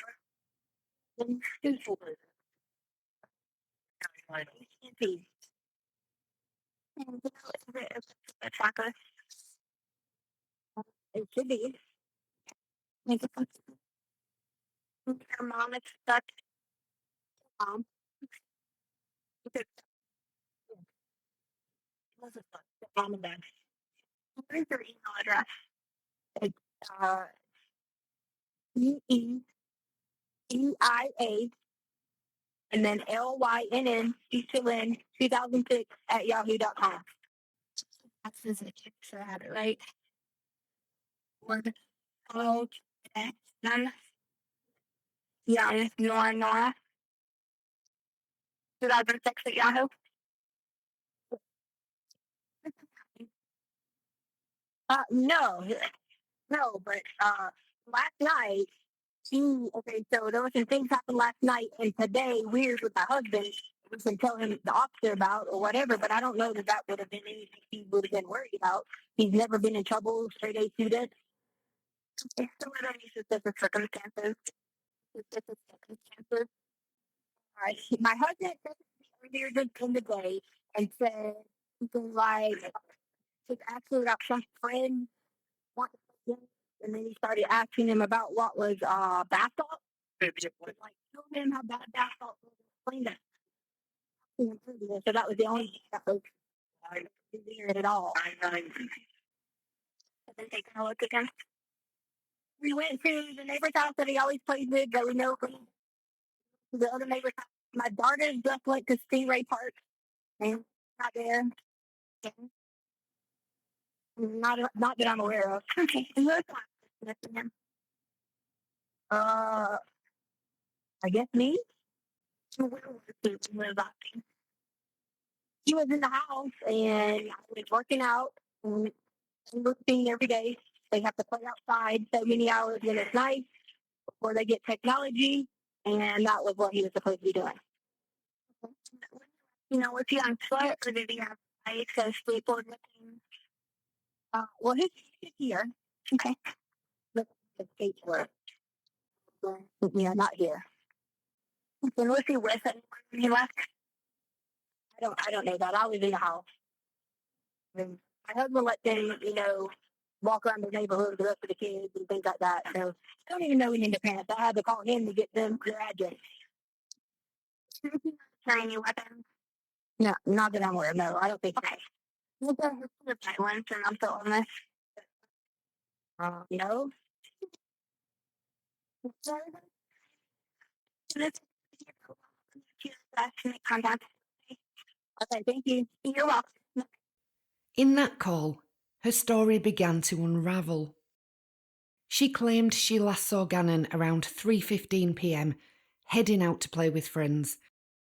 then 2 4. And it's chocolate. It should be. Make it your mom is stuck. Mom. What's it? Mom and dad. Where's your email address? It's EEEIA and then LYNN 2006 at yahoo.com. That's his picture. I had it right. Word. Oh, none. Yeah, Nora. 2006 at Yahoo. No, but last night, okay, so there was some things happened last night and today, weird with my husband, we can tell him the officer about or whatever, but I don't know that that would have been anything he would have been worried about. He's never been in trouble, straight A student. It's still under any specific circumstances. Specific circumstances. All right, my husband texted me earlier in the day and said Because, like, his actually got some friend, wanted to play games, and then he started asking him about what was bath salt. Like, told him how bad bath salt was, explained that. So that was the only thing that was weird at all. And then taking a look at him. We went to the neighbor's house that he always plays with, that we know from the other neighbor's house. My daughter just went to Stingray Park and not there. Not that I'm aware of. I guess me. He was in the house and I was working out and looking every day. They have to play outside so many hours when it's nice before they get technology, and that was what he was supposed to be doing. Was he on foot or did he have ice to skateboard with him? Well, his here. Okay. Look at the skateboard. Yeah, not here. Then was he with him when he left? I don't know that. I was in the house. And my husband let them, walk around the neighborhood with the rest of the kids and things like that. So I don't even know any of the parents. I had to call him to get them their address. Any weapons? No, not that I'm aware of. No, I don't think. Okay. We'll go to the violence and I'm still on this. No. Contact. Okay, thank you. You're welcome. In that call, her story began to unravel. She claimed she last saw Gannon around 3:15 p.m, heading out to play with friends,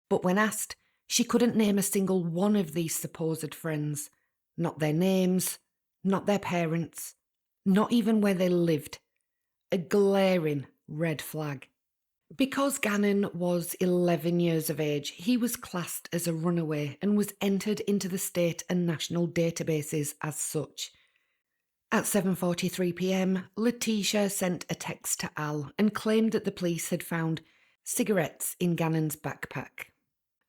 but when asked, she couldn't name a single one of these supposed friends. Not their names, not their parents, not even where they lived. A glaring red flag. Because Gannon was 11 years of age, he was classed as a runaway and was entered into the state and national databases as such. At 7:43 p.m, Letecia sent a text to Al and claimed that the police had found cigarettes in Gannon's backpack.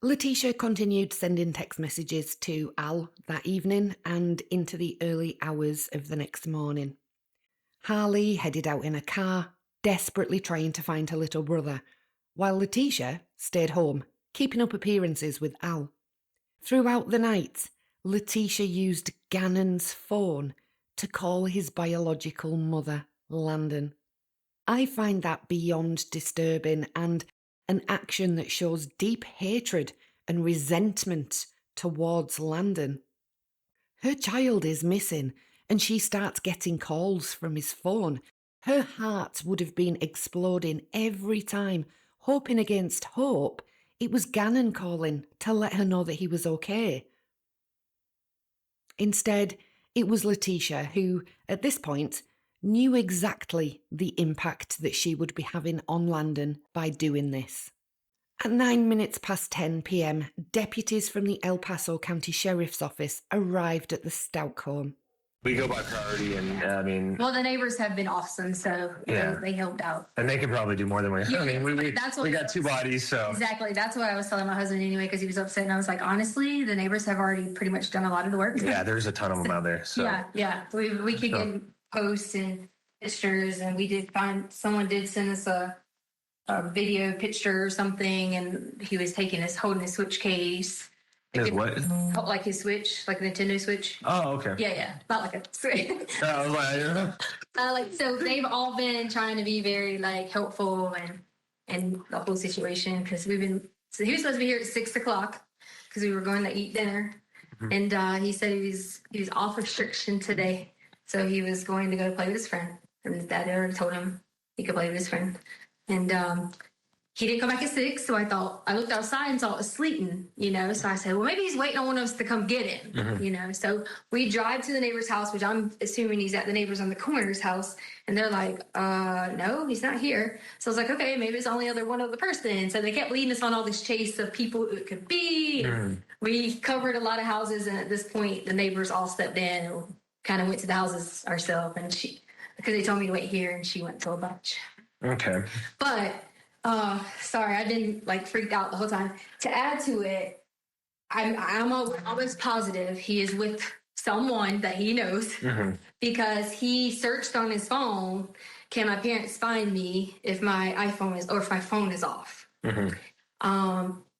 Letecia continued sending text messages to Al that evening and into the early hours of the next morning. Harley headed out in a car, desperately trying to find her little brother, while Letecia stayed home, keeping up appearances with Al. Throughout the night, Letecia used Gannon's phone to call his biological mother, Landon. I find that beyond disturbing and an action that shows deep hatred and resentment towards Landon. Her child is missing and she starts getting calls from his phone. Her heart would have been exploding every time, hoping against hope it was Gannon calling to let her know that he was okay. Instead, it was Letecia who, at this point, knew exactly the impact that she would be having on Landon by doing this. At 10 p.m, deputies from the El Paso County Sheriff's Office arrived at the Stauch home. We go by priority, and Well, the neighbors have been awesome, so they helped out. And they could probably do more than we. Yeah, we got two bodies, so exactly. That's what I was telling my husband anyway, because he was upset, and I was like, honestly, the neighbors have already pretty much done a lot of the work. Yeah, there's a ton of them out there. So yeah, we could get posts and pictures, and we did find someone did send us a video picture or something, and he was holding his Switch case. His what? Like his Switch, like a Nintendo Switch. Oh, okay. Yeah, not like a Switch. So they've all been trying to be very helpful and the whole situation, because he was supposed to be here at 6:00 because we were going to eat dinner, and he said he was off restriction today, so he was going to go play with his friend, and his dad already told him he could play with his friend, and he didn't come back at 6, so I looked outside and saw it was sleeting, so I said, well, maybe he's waiting on one of us to come get him, so we drive to the neighbor's house, which I'm assuming he's at the neighbor's on the corner's house, and they're like, no, he's not here. So I was like, okay, maybe it's only one other person. So they kept leading us on all this chase of people it could be. We covered a lot of houses, and at this point, the neighbors all stepped in and kind of went to the houses ourselves, and because they told me to wait here, and she went to a bunch. Okay. But sorry, I've been freaked out the whole time. To add to it, I'm almost positive he is with someone that he knows because he searched on his phone. Can my parents find me if my if my phone is off?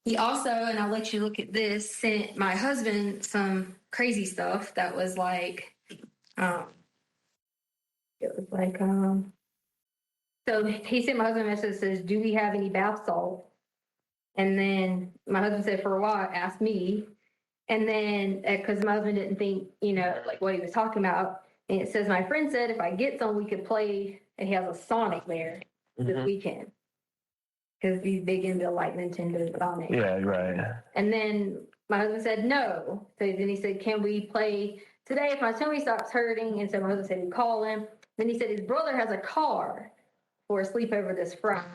He also, and I'll let you look at this, sent my husband some crazy stuff that was like, so he sent my husband a message that says, "Do we have any bath salt?" And then my husband said, "For a while, ask me." And then, because my husband didn't think, like what he was talking about. And it says, "My friend said if I get some, we could play." And he has a Sonic there this weekend. Because he's big into like Nintendo Sonic. Yeah, right. And then my husband said no. So then he said, "Can we play today if my tummy stops hurting?" And so my husband said he'd call him. Then he said his brother has a car for a sleepover this Friday.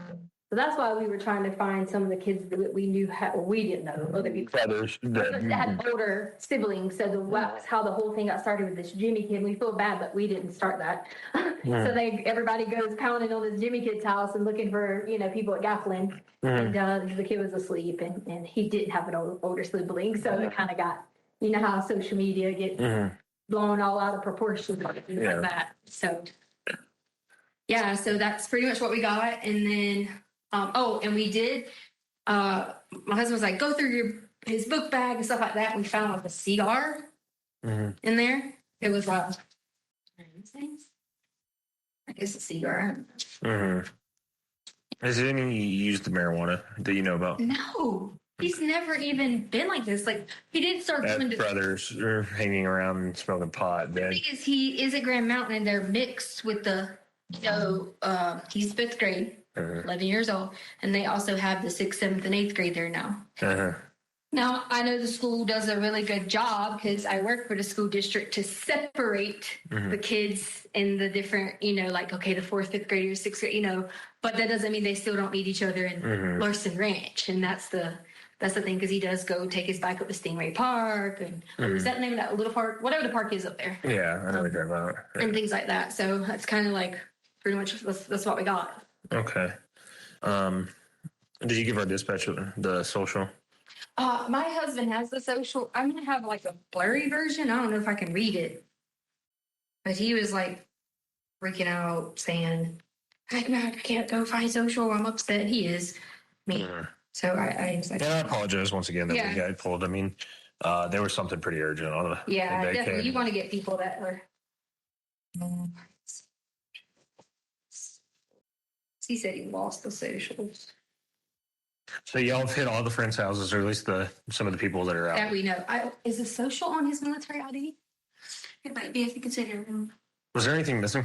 So that's why we were trying to find some of the kids that we knew we didn't know, other people. Brothers That had older siblings. So that's how the whole thing got started with this Jimmy kid. We feel bad, but we didn't start that. So everybody goes pounding on this Jimmy kid's house and looking for, people at Gatlin. And the kid was asleep and he didn't have an older sibling. So it kind of got, how social media gets blown all out of proportion like that. So, yeah, so that's pretty much what we got. And then, and we did, my husband was like, go through his book bag and stuff like that. We found like a cigar in there. It was I guess a cigar. Has any used the marijuana that you know about? No, he's never even been like this. Like he did start coming to brothers are hanging around and smoking pot. The thing is, he is at Grand Mountain and they're mixed with the, he's 5th grade. 11 years old, and they also have the 6th, 7th, and 8th grade there now. Now, I know the school does a really good job because I work for the school district to separate the kids in the different, the 4th, 5th graders, 6th grade, but that doesn't mean they still don't meet each other in Larson Ranch, and that's the thing because he does go take his bike up to Stingray Park, and is that the name of that little park? Whatever the park is up there. Yeah, I know what you're talking about. And things like that. So that's kind of like pretty much that's what we got. Okay. Did you give our dispatch the social? My husband has the social. I'm going to have like a blurry version. I don't know if I can read it. But he was like freaking out saying, I can't go find social. I'm upset. He is me. So I was like, I apologize once again that we got pulled. I mean, there was something pretty urgent on the definitely. You want to get people that are. He said he lost the socials. So y'all have hit all the friends' houses, or at least some of the people that are out. That we know. Is the social on his military ID? It might be if you consider him. Was there anything missing?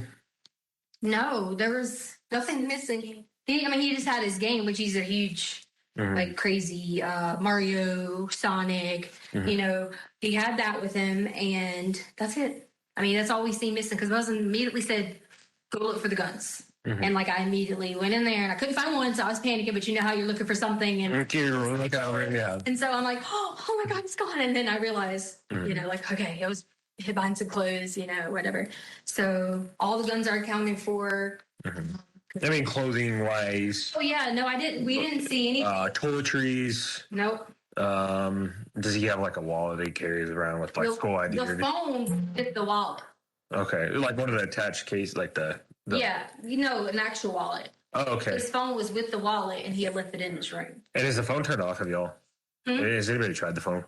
No, there was nothing missing. He just had his game, which he's a huge, like crazy Mario, Sonic. He had that with him, and that's it. That's all we seen missing because my husband immediately said, "Go look for the guns." And like I immediately went in there and I couldn't find one, so I was panicking. But you know how you're looking for something, and and so I'm like, oh my God, it's gone. And then I realized, okay, it was hid behind some clothes, whatever. So all the guns are accounted for. Clothing wise. Oh yeah, no, I didn't. We didn't see anything. Toiletries. Nope. Does he have like a wallet he carries around with like school ID? The phone with the wallet. Okay, like one of the attached case, like the an actual wallet. Oh, okay. His phone was with the wallet, and he had left it in his room. And is the phone turned off? Have y'all? Has anybody tried the phone?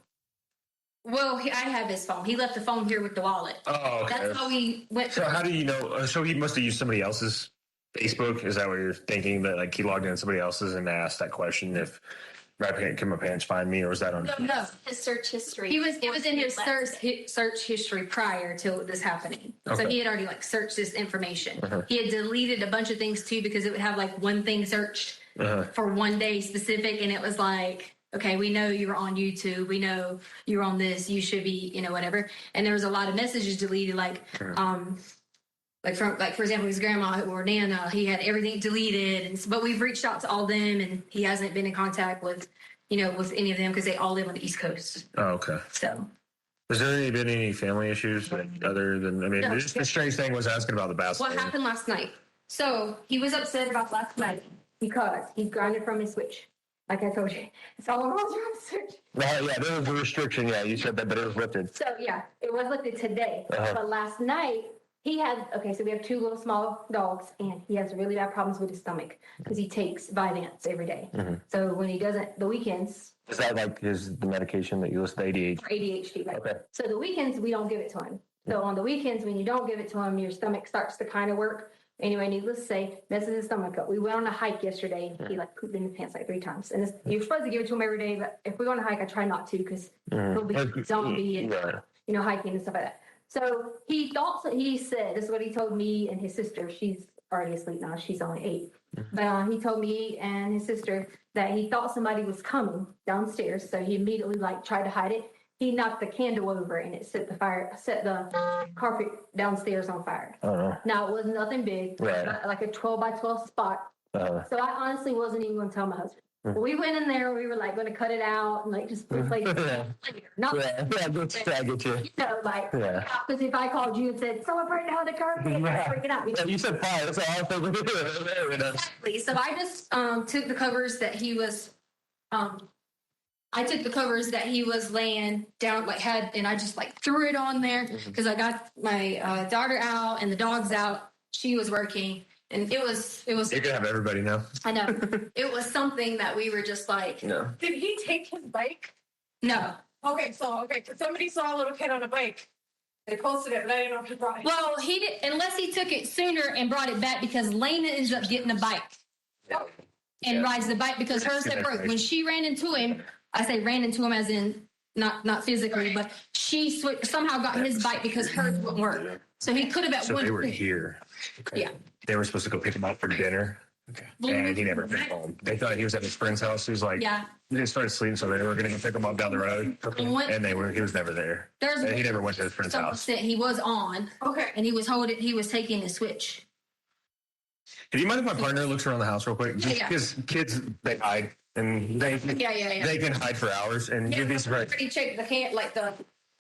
Well, I have his phone. He left the phone here with the wallet. Oh, okay. That's how we went. So how do you know? So he must have used somebody else's Facebook. Is that what you're thinking? That like he logged in somebody else's and asked that question if can my parents find me, or was that on? No. His search history. It was in his search history prior to this happening. Okay. So he had already searched this information. He had deleted a bunch of things too because it would have one thing searched for one day specific, and it was like, okay, we know you were on YouTube. We know you were on this. You should be, whatever. And there was a lot of messages deleted, for example, his grandma or Nana, he had everything deleted, but we've reached out to all them, and he hasn't been in contact with with any of them because they all live on the East Coast. Oh, okay. So, has there been any family issues other than? Just the strange thing was asking about the basketball. What happened last night? So he was upset about last night because he grinded from his Switch. like I told you, it's all on research. Yeah, there was a restriction. Yeah, you said that, but it was lifted. So yeah, it was lifted today. But last night he had, so we have 2 little small dogs, and he has really bad problems with his stomach because he takes Vyvanse every day. So when he doesn't, the weekends. Is that like the medication that you list, the ADHD? For ADHD, right? Okay. So the weekends we don't give it to him. So on the weekends when you don't give it to him, your stomach starts to kind of work. Anyway, needless to say, messes his stomach up. We went on a hike yesterday. He like pooped in his pants like 3 times. And you're supposed to give it to him every day, but if we go on a hike, I try not to because he'll be zombie and hiking and stuff like that. So he said, this is what he told me and his sister. She's already asleep now. She's only 8. But he told me and his sister that he thought somebody was coming downstairs. So he immediately tried to hide it. He knocked the candle over and it set the carpet downstairs on fire. Now it was nothing big, like a 12 by 12 spot. So I honestly wasn't even going to tell my husband. We went in there. We were going to cut it out and just replace it. Because if I called you and said someone burned down the carpet, freaking out. You said fire. That's all I was Exactly. So I just took the covers that he was. I took the covers that he was laying down, and I just threw it on there because I got my daughter out and the dogs out. She was working, and it was. You can have everybody now. I know. It was something that we were just No. Did he take his bike? No. Okay, because somebody saw a little kid on a bike. They posted it, but I didn't know if he brought it. Well, he did, unless he took it sooner and brought it back because Lena ended up getting a bike and rides the bike because hers had broke. When she ran into him, I say ran into him as in not physically, but she somehow got his bike because hers wouldn't work. So he could have So they were here. Okay. Yeah. They were supposed to go pick him up for dinner. Okay. And he never came home. They thought he was at his friend's house. He was they started sleeping, so they were going to go pick him up down the road. And he was never there. And he never went to his friend's house. He was on. Okay. And he was taking the switch. Do you mind if my partner looks around the house real quick? Just because kids, they hide. And they can hide for hours. And you'd be surprised. Pretty check the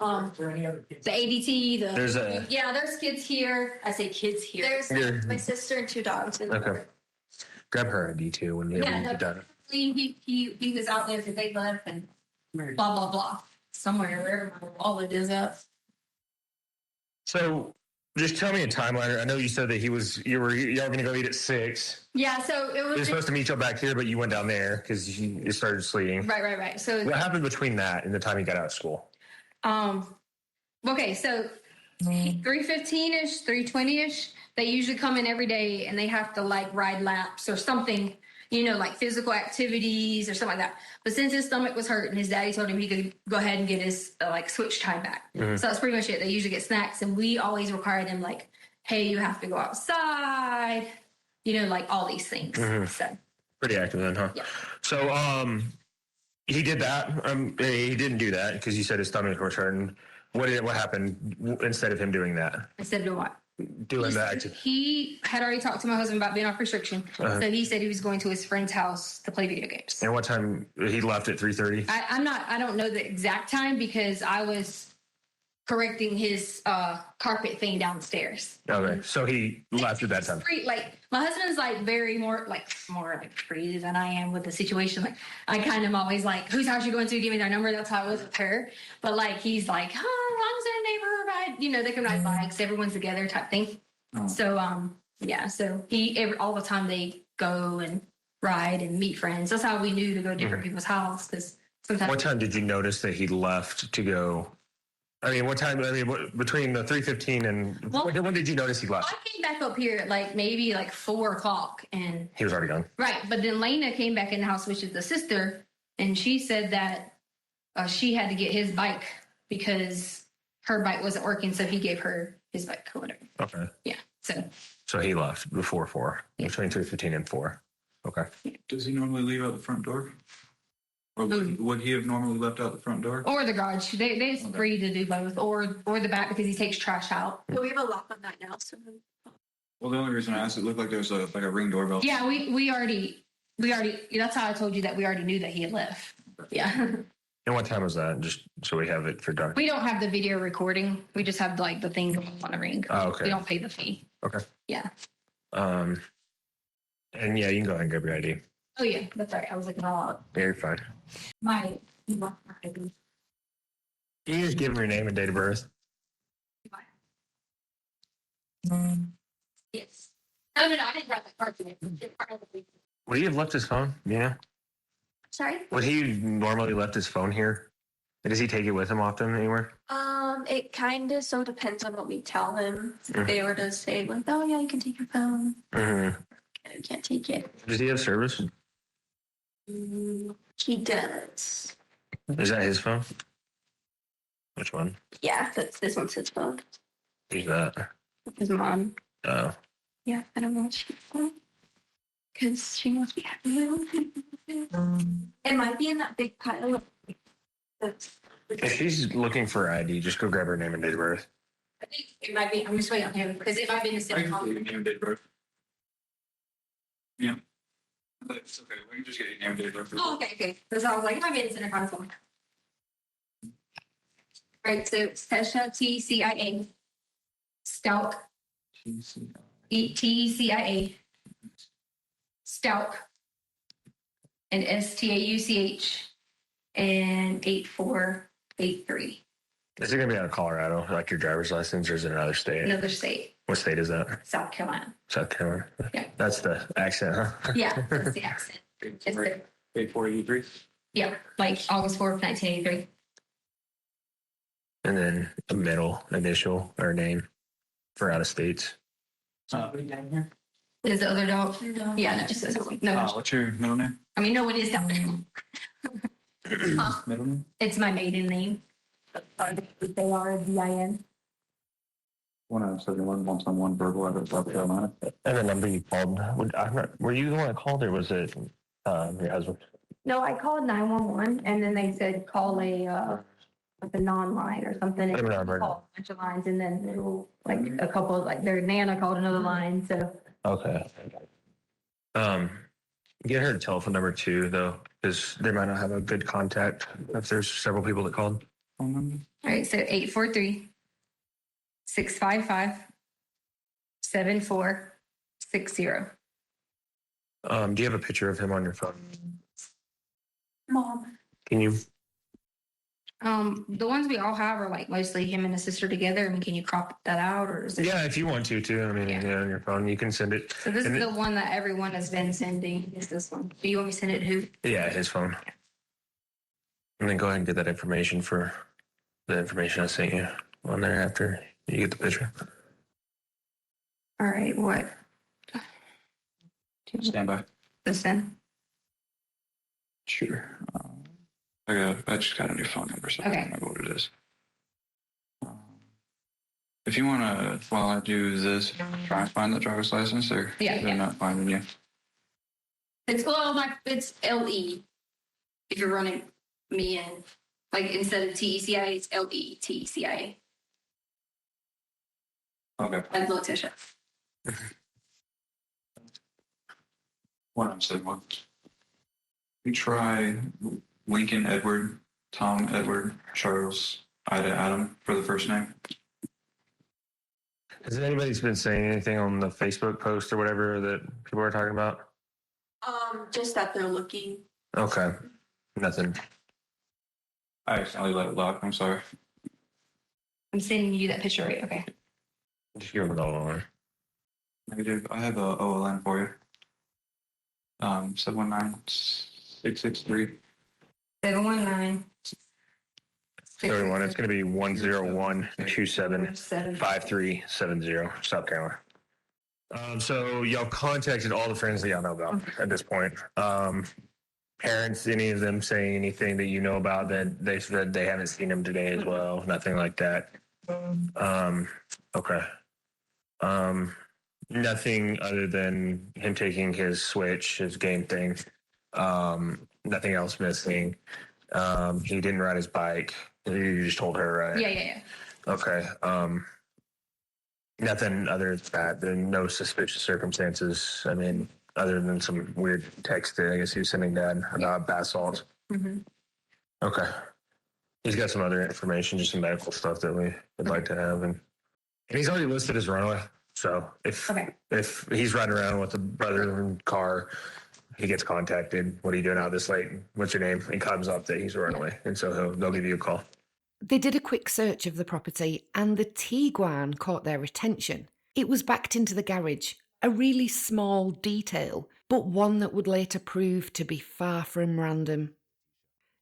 the ADT, there's kids here. I say kids here. There's my sister and 2 dogs. Okay. Grab her ID too when you get done. He was out there because they left and blah blah blah. Somewhere where my wallet is at. So just tell me a timeline. I know you said that y'all were going to go eat at 6. Yeah, so it was. You're supposed to meet y'all back here, but you went down there because it started sleeting. Right. So what happened between that and the time you got out of school? Okay, so 3:15ish, 3:20ish, they usually come in every day and they have to ride laps or something, physical activities or something like that. But since his stomach was hurt and his daddy told him he could go ahead and get his switch time back. So that's pretty much it. They usually get snacks and we always require them hey, you have to go outside, all these things. So pretty active then, huh? Yeah. So he did that. He didn't do that because you said his stomach was hurting. What happened instead of him doing that? Instead of what? Doing that. He had already talked to my husband about being off restriction. So he said he was going to his friend's house to play video games. And what time he left at 3:30? I don't know the exact time because I was correcting his carpet thing downstairs. Okay. So he left at that time. My husband's very more free than I am with the situation. I kind of always whose house you going to? Give me their number. That's how it was with her. But he's as long as their neighbor ride, they can ride bikes. Everyone's together type thing. Oh. So so all the time they go and ride and meet friends. That's how we knew to go to different people's houses because sometimes. What time did you notice that he left to go? What time? Between the 3:15 and when did you notice he left? I came back up here at maybe 4 o'clock and he was already gone. Right, but then Lena came back in the house, which is the sister, and she said that she had to get his bike because her bike wasn't working, so he gave her his bike or whatever. Okay. Yeah. So he left before 4, between 3:15 and 4. Okay. Does he normally leave out the front door? Or would he have normally left out the front door? Or the garage. They're free to do both, or the back because he takes trash out. So we have a lock on that now. So. Well, the only reason I asked, it looked like there was a ring doorbell. Yeah, we already. That's how I told you that we already knew that he had left. Yeah. And what time was that? Just so we have it for dark. We don't have the video recording. We just have the thing going on a ring. Oh, okay. We don't pay the fee. Okay. Yeah. And you can go ahead and grab your ID. Oh yeah, that's right. I was looking all up. Yeah, you're fine. My. Can you just give him your name and date of birth? Yes. No, I didn't grab that card today. Would he have left his phone? Yeah. Sorry? Would he normally left his phone here? Does he take it with him often anywhere? It kind of so depends on what we tell him. If Mhm. they were to say like, "Oh yeah, you can take your phone," Mm-hmm. you can't take it. Does he have service? He does. Is that his phone? Which one? Yeah, this one's his phone. Who's that? His mom. Oh. Yeah, I don't know what she's on. Because she must be happy. It might be in that big pile of. If she's looking for ID, just go grab her name and date of birth. I think it might be. I'm just waiting on him because it might be the I same can call. get your name and date of birth. Yeah. That's okay. We can just get your name and date of birth. Oh, okay. Because I was like, it might be in the center console. Right, so Letecia, TCIA. Stauch, TCIA. Stauch. And STAUCH. And 8483. Is it going to be out of Colorado, like your driver's license, or is it another state? Another state, What state is that? South Carolina. South Carolina. Yeah. That's the accent, huh? Yeah, that's the accent. It's the, 8483. yeah, like August 4th, 1983. And then a middle initial or name for out of states. Is the other dog? Yeah, no, just no. What's your middle name? I mean, no, it is down there. Middle name? It's my maiden name. ARDIN. 171 verbal out of South Carolina. And the number you called, were you the one that called, or was it your husband? No, I called 911 and then they said call a non-line or something. Whatever And number. called a bunch of lines and then they were, like a couple, like their Nana called another line. So Okay. Get her telephone number too, though, because they might not have a good contact if there's several people that called. Phone number? all right, so 843-655-7460. Do you have a picture of him on your phone? Mom. Can you? The ones we all have are like mostly him and his sister together. I mean, can you crop that out or is it? Yeah, if you want to, too. I mean, Yeah. on your phone, you can send it. So this And is the one that everyone has been sending. Is this one? Do you want me to send it to who? Yeah, his phone. And then go ahead and get that information for the information I sent you on there after you get the picture. All right, what? Stand by. This then? Sure. I just got a new phone number, so I Okay. don't remember what it is. If you want to, while I do this, try and find the driver's license, or Yeah, they're yeah. not finding you. It's it's LE. If you're running me in, like instead of TECIA, it's LETCIA. Okay. And Letecia. One I'm saying one. You try Lincoln Edward, Tom Edward, Charles, Ida Adam for the first name. Has anybody been saying anything on the Facebook post or whatever that people are talking about? Just that they're looking. Okay. Nothing. I accidentally let it lock. I'm sorry. I'm sending you that picture, right? Okay. Just give them the on. Negative. I have a OLN for you. 719-663. 719. 31. It's going to be 101-27-5370, South Carolina. So y'all contacted all the friends that y'all know about at this point. Parents, any of them saying anything that you know about that they said they haven't seen him today as well? Nothing like that. Okay. Nothing other than him taking his Switch, his game thing. Nothing else missing. He didn't ride his bike. You just told her, right? Yeah. Okay. Nothing other than that. There are no suspicious circumstances. I mean, other than some weird text that I guess he was sending Dad about bath salts. Mm-hmm. Okay. He's got some other information, just some medical stuff that we would like to have, and he's already listed as runaway. So if he's riding around with a brother in car, he gets contacted. What are you doing out this late? What's your name? And comes up that he's run away. And so they'll give you a call. They did a quick search of the property and the Tiguan caught their attention. It was backed into the garage, a really small detail, but one that would later prove to be far from random.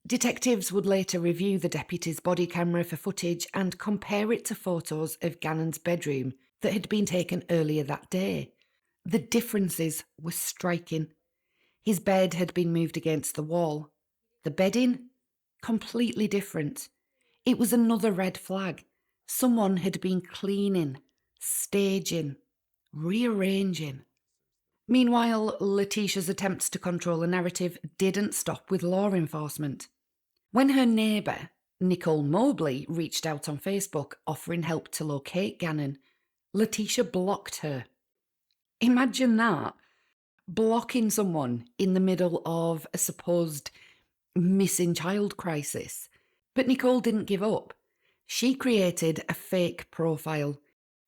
Detectives would later review the deputy's body camera for footage and compare it to photos of Gannon's bedroom that had been taken earlier that day. The differences were striking. His bed had been moved against the wall. The bedding? Completely different. It was another red flag. Someone had been cleaning, staging, rearranging. Meanwhile, Letecia's attempts to control the narrative didn't stop with law enforcement. When her neighbour, Nicole Mobley, reached out on Facebook offering help to locate Gannon, Letecia blocked her. Imagine that. Blocking someone in the middle of a supposed missing child crisis. But Nicole didn't give up. She created a fake profile,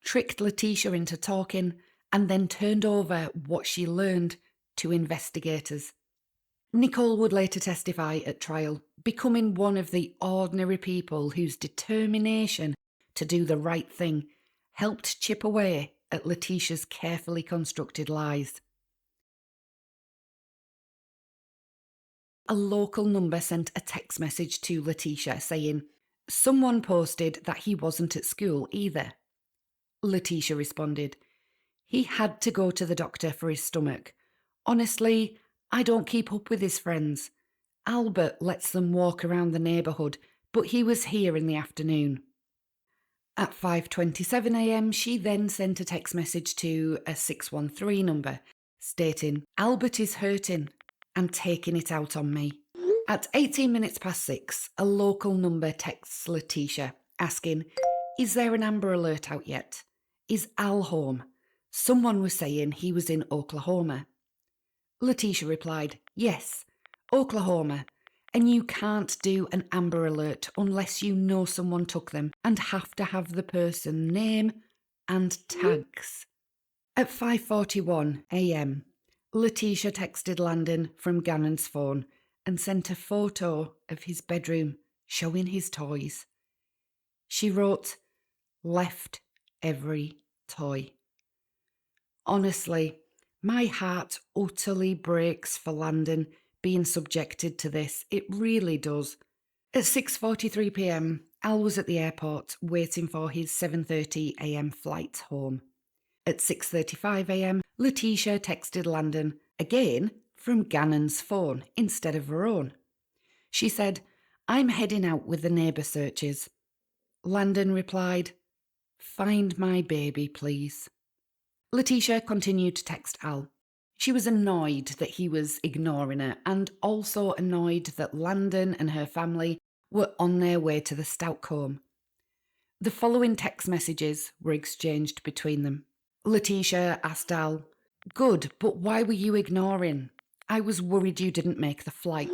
tricked Letecia into talking, and then turned over what she learned to investigators. Nicole would later testify at trial, becoming one of the ordinary people whose determination to do the right thing helped chip away at Letecia's carefully constructed lies. A local number sent a text message to Letecia saying, "Someone posted that he wasn't at school either." Letecia responded, "He had to go to the doctor for his stomach. Honestly, I don't keep up with his friends. Albert lets them walk around the neighbourhood, but he was here in the afternoon." At 5:27 a.m, she then sent a text message to a 613 number stating, "Albert is hurting and taking it out on me." At 18 minutes past 6, a local number texts Letecia asking, "Is there an Amber Alert out yet? Is Al home? Someone was saying he was in Oklahoma." Letecia replied, "Yes, Oklahoma, and you can't do an Amber Alert unless you know someone took them and have to have the person name and tags." At 5:41 a.m, Letecia texted Landon from Gannon's phone and sent a photo of his bedroom showing his toys. She wrote, "Left every toy." Honestly, my heart utterly breaks for Landon being subjected to this. It really does. At 6:43 p.m, Al was at the airport waiting for his 7:30 a.m. flight home. At 6:35 a.m, Letecia texted Landon, again from Gannon's phone instead of her own. She said, "I'm heading out with the neighbour searches." Landon replied, "Find my baby, please." Letecia continued to text Al. She was annoyed that he was ignoring her and also annoyed that Landon and her family were on their way to the Stauch home. The following text messages were exchanged between them. Letecia asked Al, "Good, but why were you ignoring? I was worried you didn't make the flight."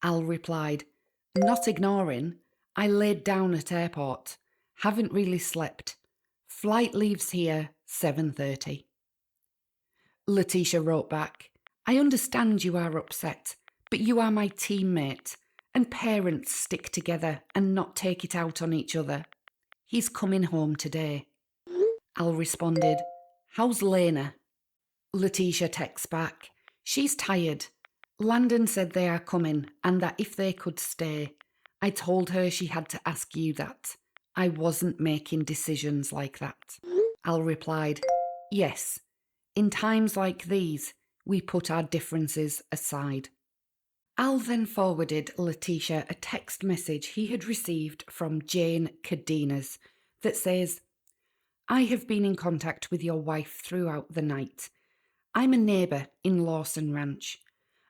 Al replied, "Not ignoring. I laid down at airport. Haven't really slept. Flight leaves here 7:30. Letecia wrote back, "I understand you are upset, but you are my teammate, and parents stick together and not take it out on each other. He's coming home today." Al responded, "How's Lena?" Letecia texts back, "She's tired. Landon said they are coming and that if they could stay. I told her she had to ask you that. I wasn't making decisions like that." Al replied, "Yes, in times like these, we put our differences aside." Al then forwarded Letecia a text message he had received from Jane Cadenas that says, "I have been in contact with your wife throughout the night. I'm a neighbour in Lawson Ranch.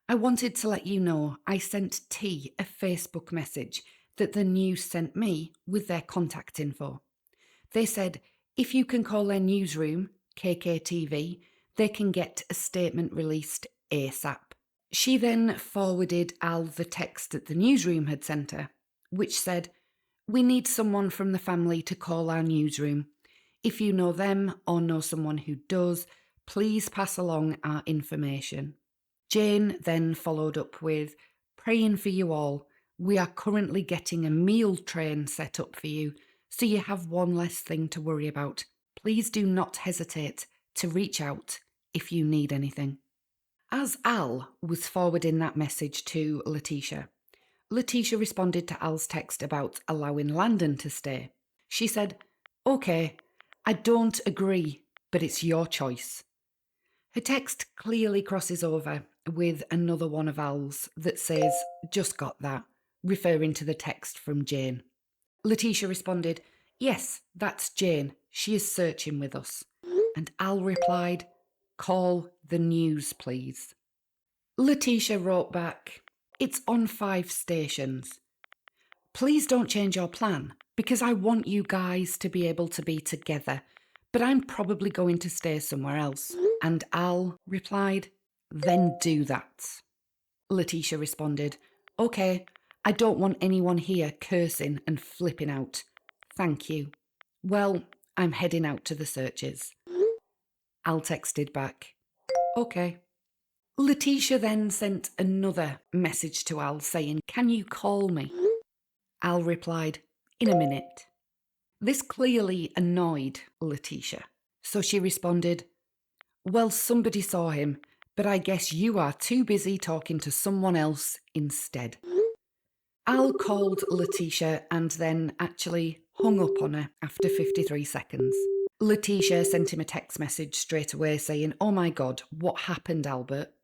I wanted to let you know I sent T a Facebook message that the news sent me with their contact info. They said if you can call their newsroom, KKTV, they can get a statement released ASAP." She then forwarded Al the text that the newsroom had sent her, which said, "We need someone from the family to call our newsroom. If you know them or know someone who does, please pass along our information." Jane then followed up with, praying for you all. We are currently getting a meal train set up for you, so you have one less thing to worry about. Please do not hesitate to reach out if you need anything. As Al was forwarding that message to Letecia, Letecia responded to Al's text about allowing Landon to stay. She said, "Okay, I don't agree, but it's your choice." Her text clearly crosses over with another one of Al's that says, "Just got that," referring to the text from Jane. Letecia responded, "Yes, that's Jane. She is searching with us." And Al replied, "Call the news, please." Letecia wrote back, "It's on 5 stations. Please don't change your plan, because I want you guys to be able to be together, but I'm probably going to stay somewhere else." And Al replied, "Then do that." Letecia responded, "Okay, I don't want anyone here cursing and flipping out. Thank you. Well, I'm heading out to the searches." Al texted back, "Okay." Letecia then sent another message to Al saying, "Can you call me?" Al replied, "In a minute." This clearly annoyed Letecia, so she responded, "Well, somebody saw him, but I guess you are too busy talking to someone else instead." Al called Letecia and then actually hung up on her after 53 seconds. Letecia sent him a text message straight away saying, "Oh my God, what happened, Albert?"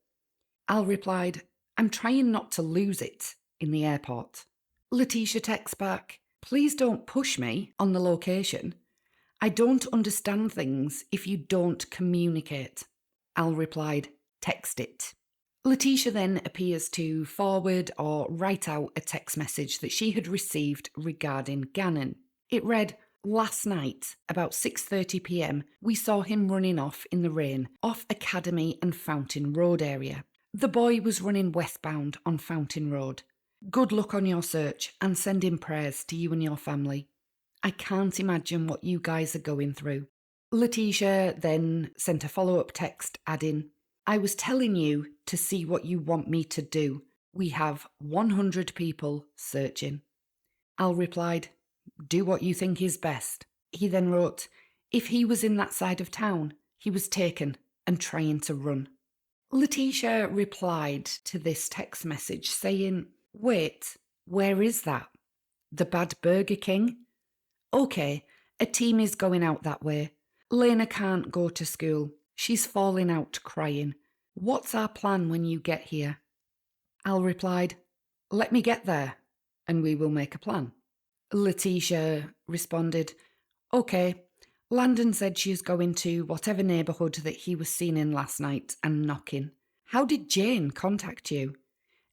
Al replied, "I'm trying not to lose it in the airport." Letecia texts back, "Please don't push me on the location. I don't understand things if you don't communicate." Al replied, "Text it." Letecia then appears to forward or write out a text message that she had received regarding Gannon. It read, "Last night, about 6:30 p.m, we saw him running off in the rain off Academy and Fountain Road area. The boy was running westbound on Fountain Road. Good luck on your search and sending prayers to you and your family. I can't imagine what you guys are going through." Letecia then sent a follow-up text adding, "I was telling you to see what you want me to do. We have 100 people searching." Al replied, "Do what you think is best." He then wrote, "If he was in that side of town, he was taken and trying to run." Letecia replied to this text message saying, "Wait, where is that? The bad Burger King? Okay, a team is going out that way. Lena can't go to school. She's falling out crying. What's our plan when you get here?" Al replied, "Let me get there and we will make a plan." Letecia responded, "Okay, Landon said she is going to whatever neighbourhood that he was seen in last night and knocking. How did Jane contact you?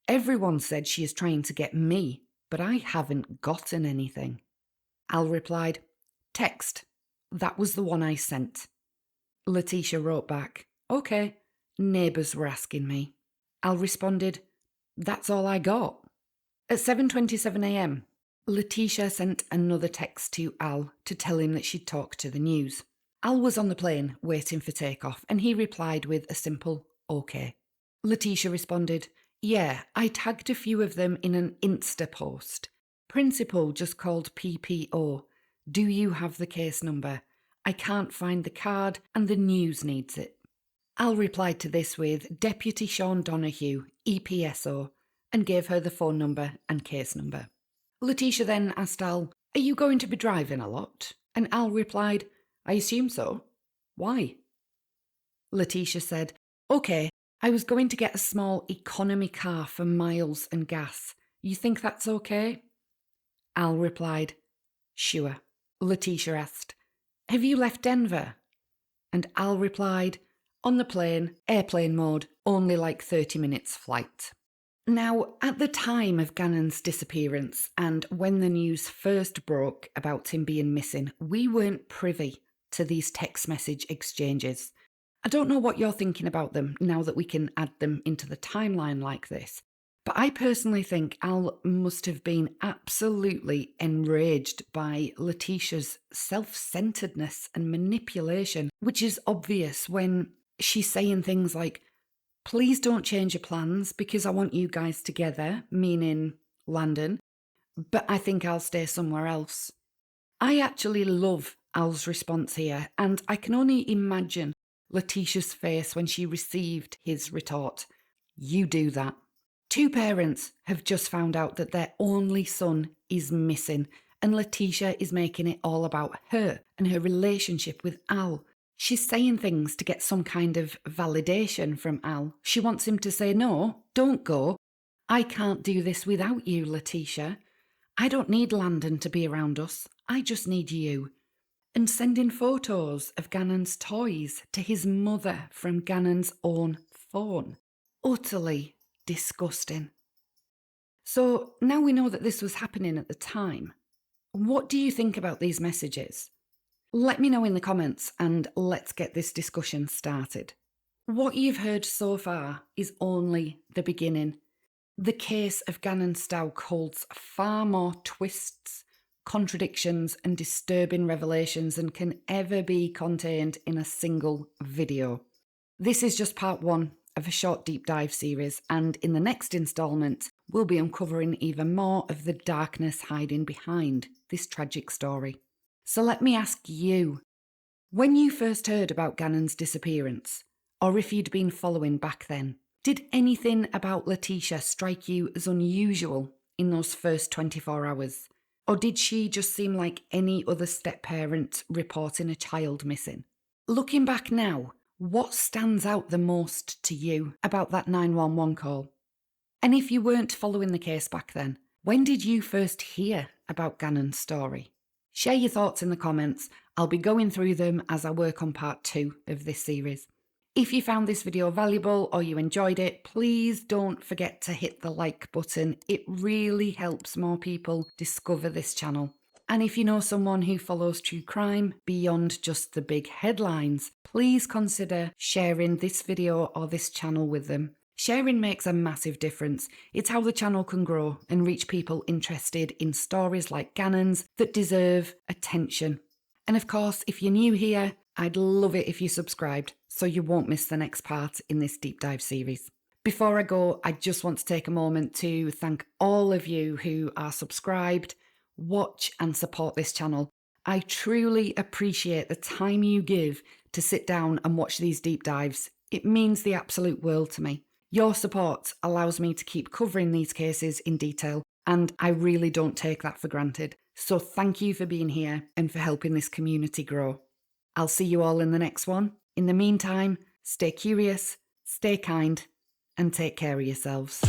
Everyone said she is trying to get me, but I haven't gotten anything." Al replied, "Text. That was the one I sent." Letecia wrote back, "Okay, neighbours were asking me." Al responded, "That's all I got." At 7:27 a.m, Letecia sent another text to Al to tell him that she'd talked to the news. Al was on the plane waiting for takeoff and he replied with a simple "okay." Letecia responded, "Yeah, I tagged a few of them in an Insta post. Principal just called PPO. Do you have the case number? I can't find the card and the news needs it." Al replied to this with Deputy Sean Donahue, EPSO, and gave her the phone number and case number. Letecia then asked Al, "Are you going to be driving a lot?" And Al replied, "I assume so. Why?" Letecia said, "Okay, I was going to get a small economy car for miles and gas. You think that's okay?" Al replied, "Sure." Letecia asked, "Have you left Denver?" And Al replied, "On the plane, airplane mode, only like 30 minutes flight." Now, at the time of Gannon's disappearance and when the news first broke about him being missing, we weren't privy to these text message exchanges. I don't know what you're thinking about them now that we can add them into the timeline like this, but I personally think Al must have been absolutely enraged by Letecia's self-centeredness and manipulation, which is obvious when she's saying things like, Please don't change your plans because I want you guys together, meaning Landon, but I think I'll stay somewhere else. I actually love Al's response here, and I can only imagine Letecia's face when she received his retort. You do that. Two parents have just found out that their only son is missing, and Letecia is making it all about her and her relationship with Al. She's saying things to get some kind of validation from Al. She wants him to say, no, don't go. I can't do this without you, Letecia. I don't need Landon to be around us. I just need you. And sending photos of Gannon's toys to his mother from Gannon's own phone. Utterly disgusting. So now we know that this was happening at the time. What do you think about these messages? Let me know in the comments and let's get this discussion started. What you've heard so far is only the beginning. The case of Gannon Stauch holds far more twists, contradictions and disturbing revelations than can ever be contained in a single video. This is just part one of a short deep dive series, and in the next instalment, we'll be uncovering even more of the darkness hiding behind this tragic story. So let me ask you, when you first heard about Gannon's disappearance, or if you'd been following back then, did anything about Letecia strike you as unusual in those first 24 hours? Or did she just seem like any other step-parent reporting a child missing? Looking back now, what stands out the most to you about that 911 call? And if you weren't following the case back then, when did you first hear about Gannon's story? Share your thoughts in the comments. I'll be going through them as I work on part 2 of this series. If you found this video valuable or you enjoyed it, please don't forget to hit the like button. It really helps more people discover this channel. And if you know someone who follows true crime beyond just the big headlines, please consider sharing this video or this channel with them. Sharing makes a massive difference. It's how the channel can grow and reach people interested in stories like Gannon's that deserve attention. And of course, if you're new here, I'd love it if you subscribed so you won't miss the next part in this deep dive series. Before I go, I just want to take a moment to thank all of you who are subscribed, watch and support this channel. I truly appreciate the time you give to sit down and watch these deep dives. It means the absolute world to me. Your support allows me to keep covering these cases in detail, and I really don't take that for granted. So thank you for being here and for helping this community grow. I'll see you all in the next one. In the meantime, stay curious, stay kind, and take care of yourselves.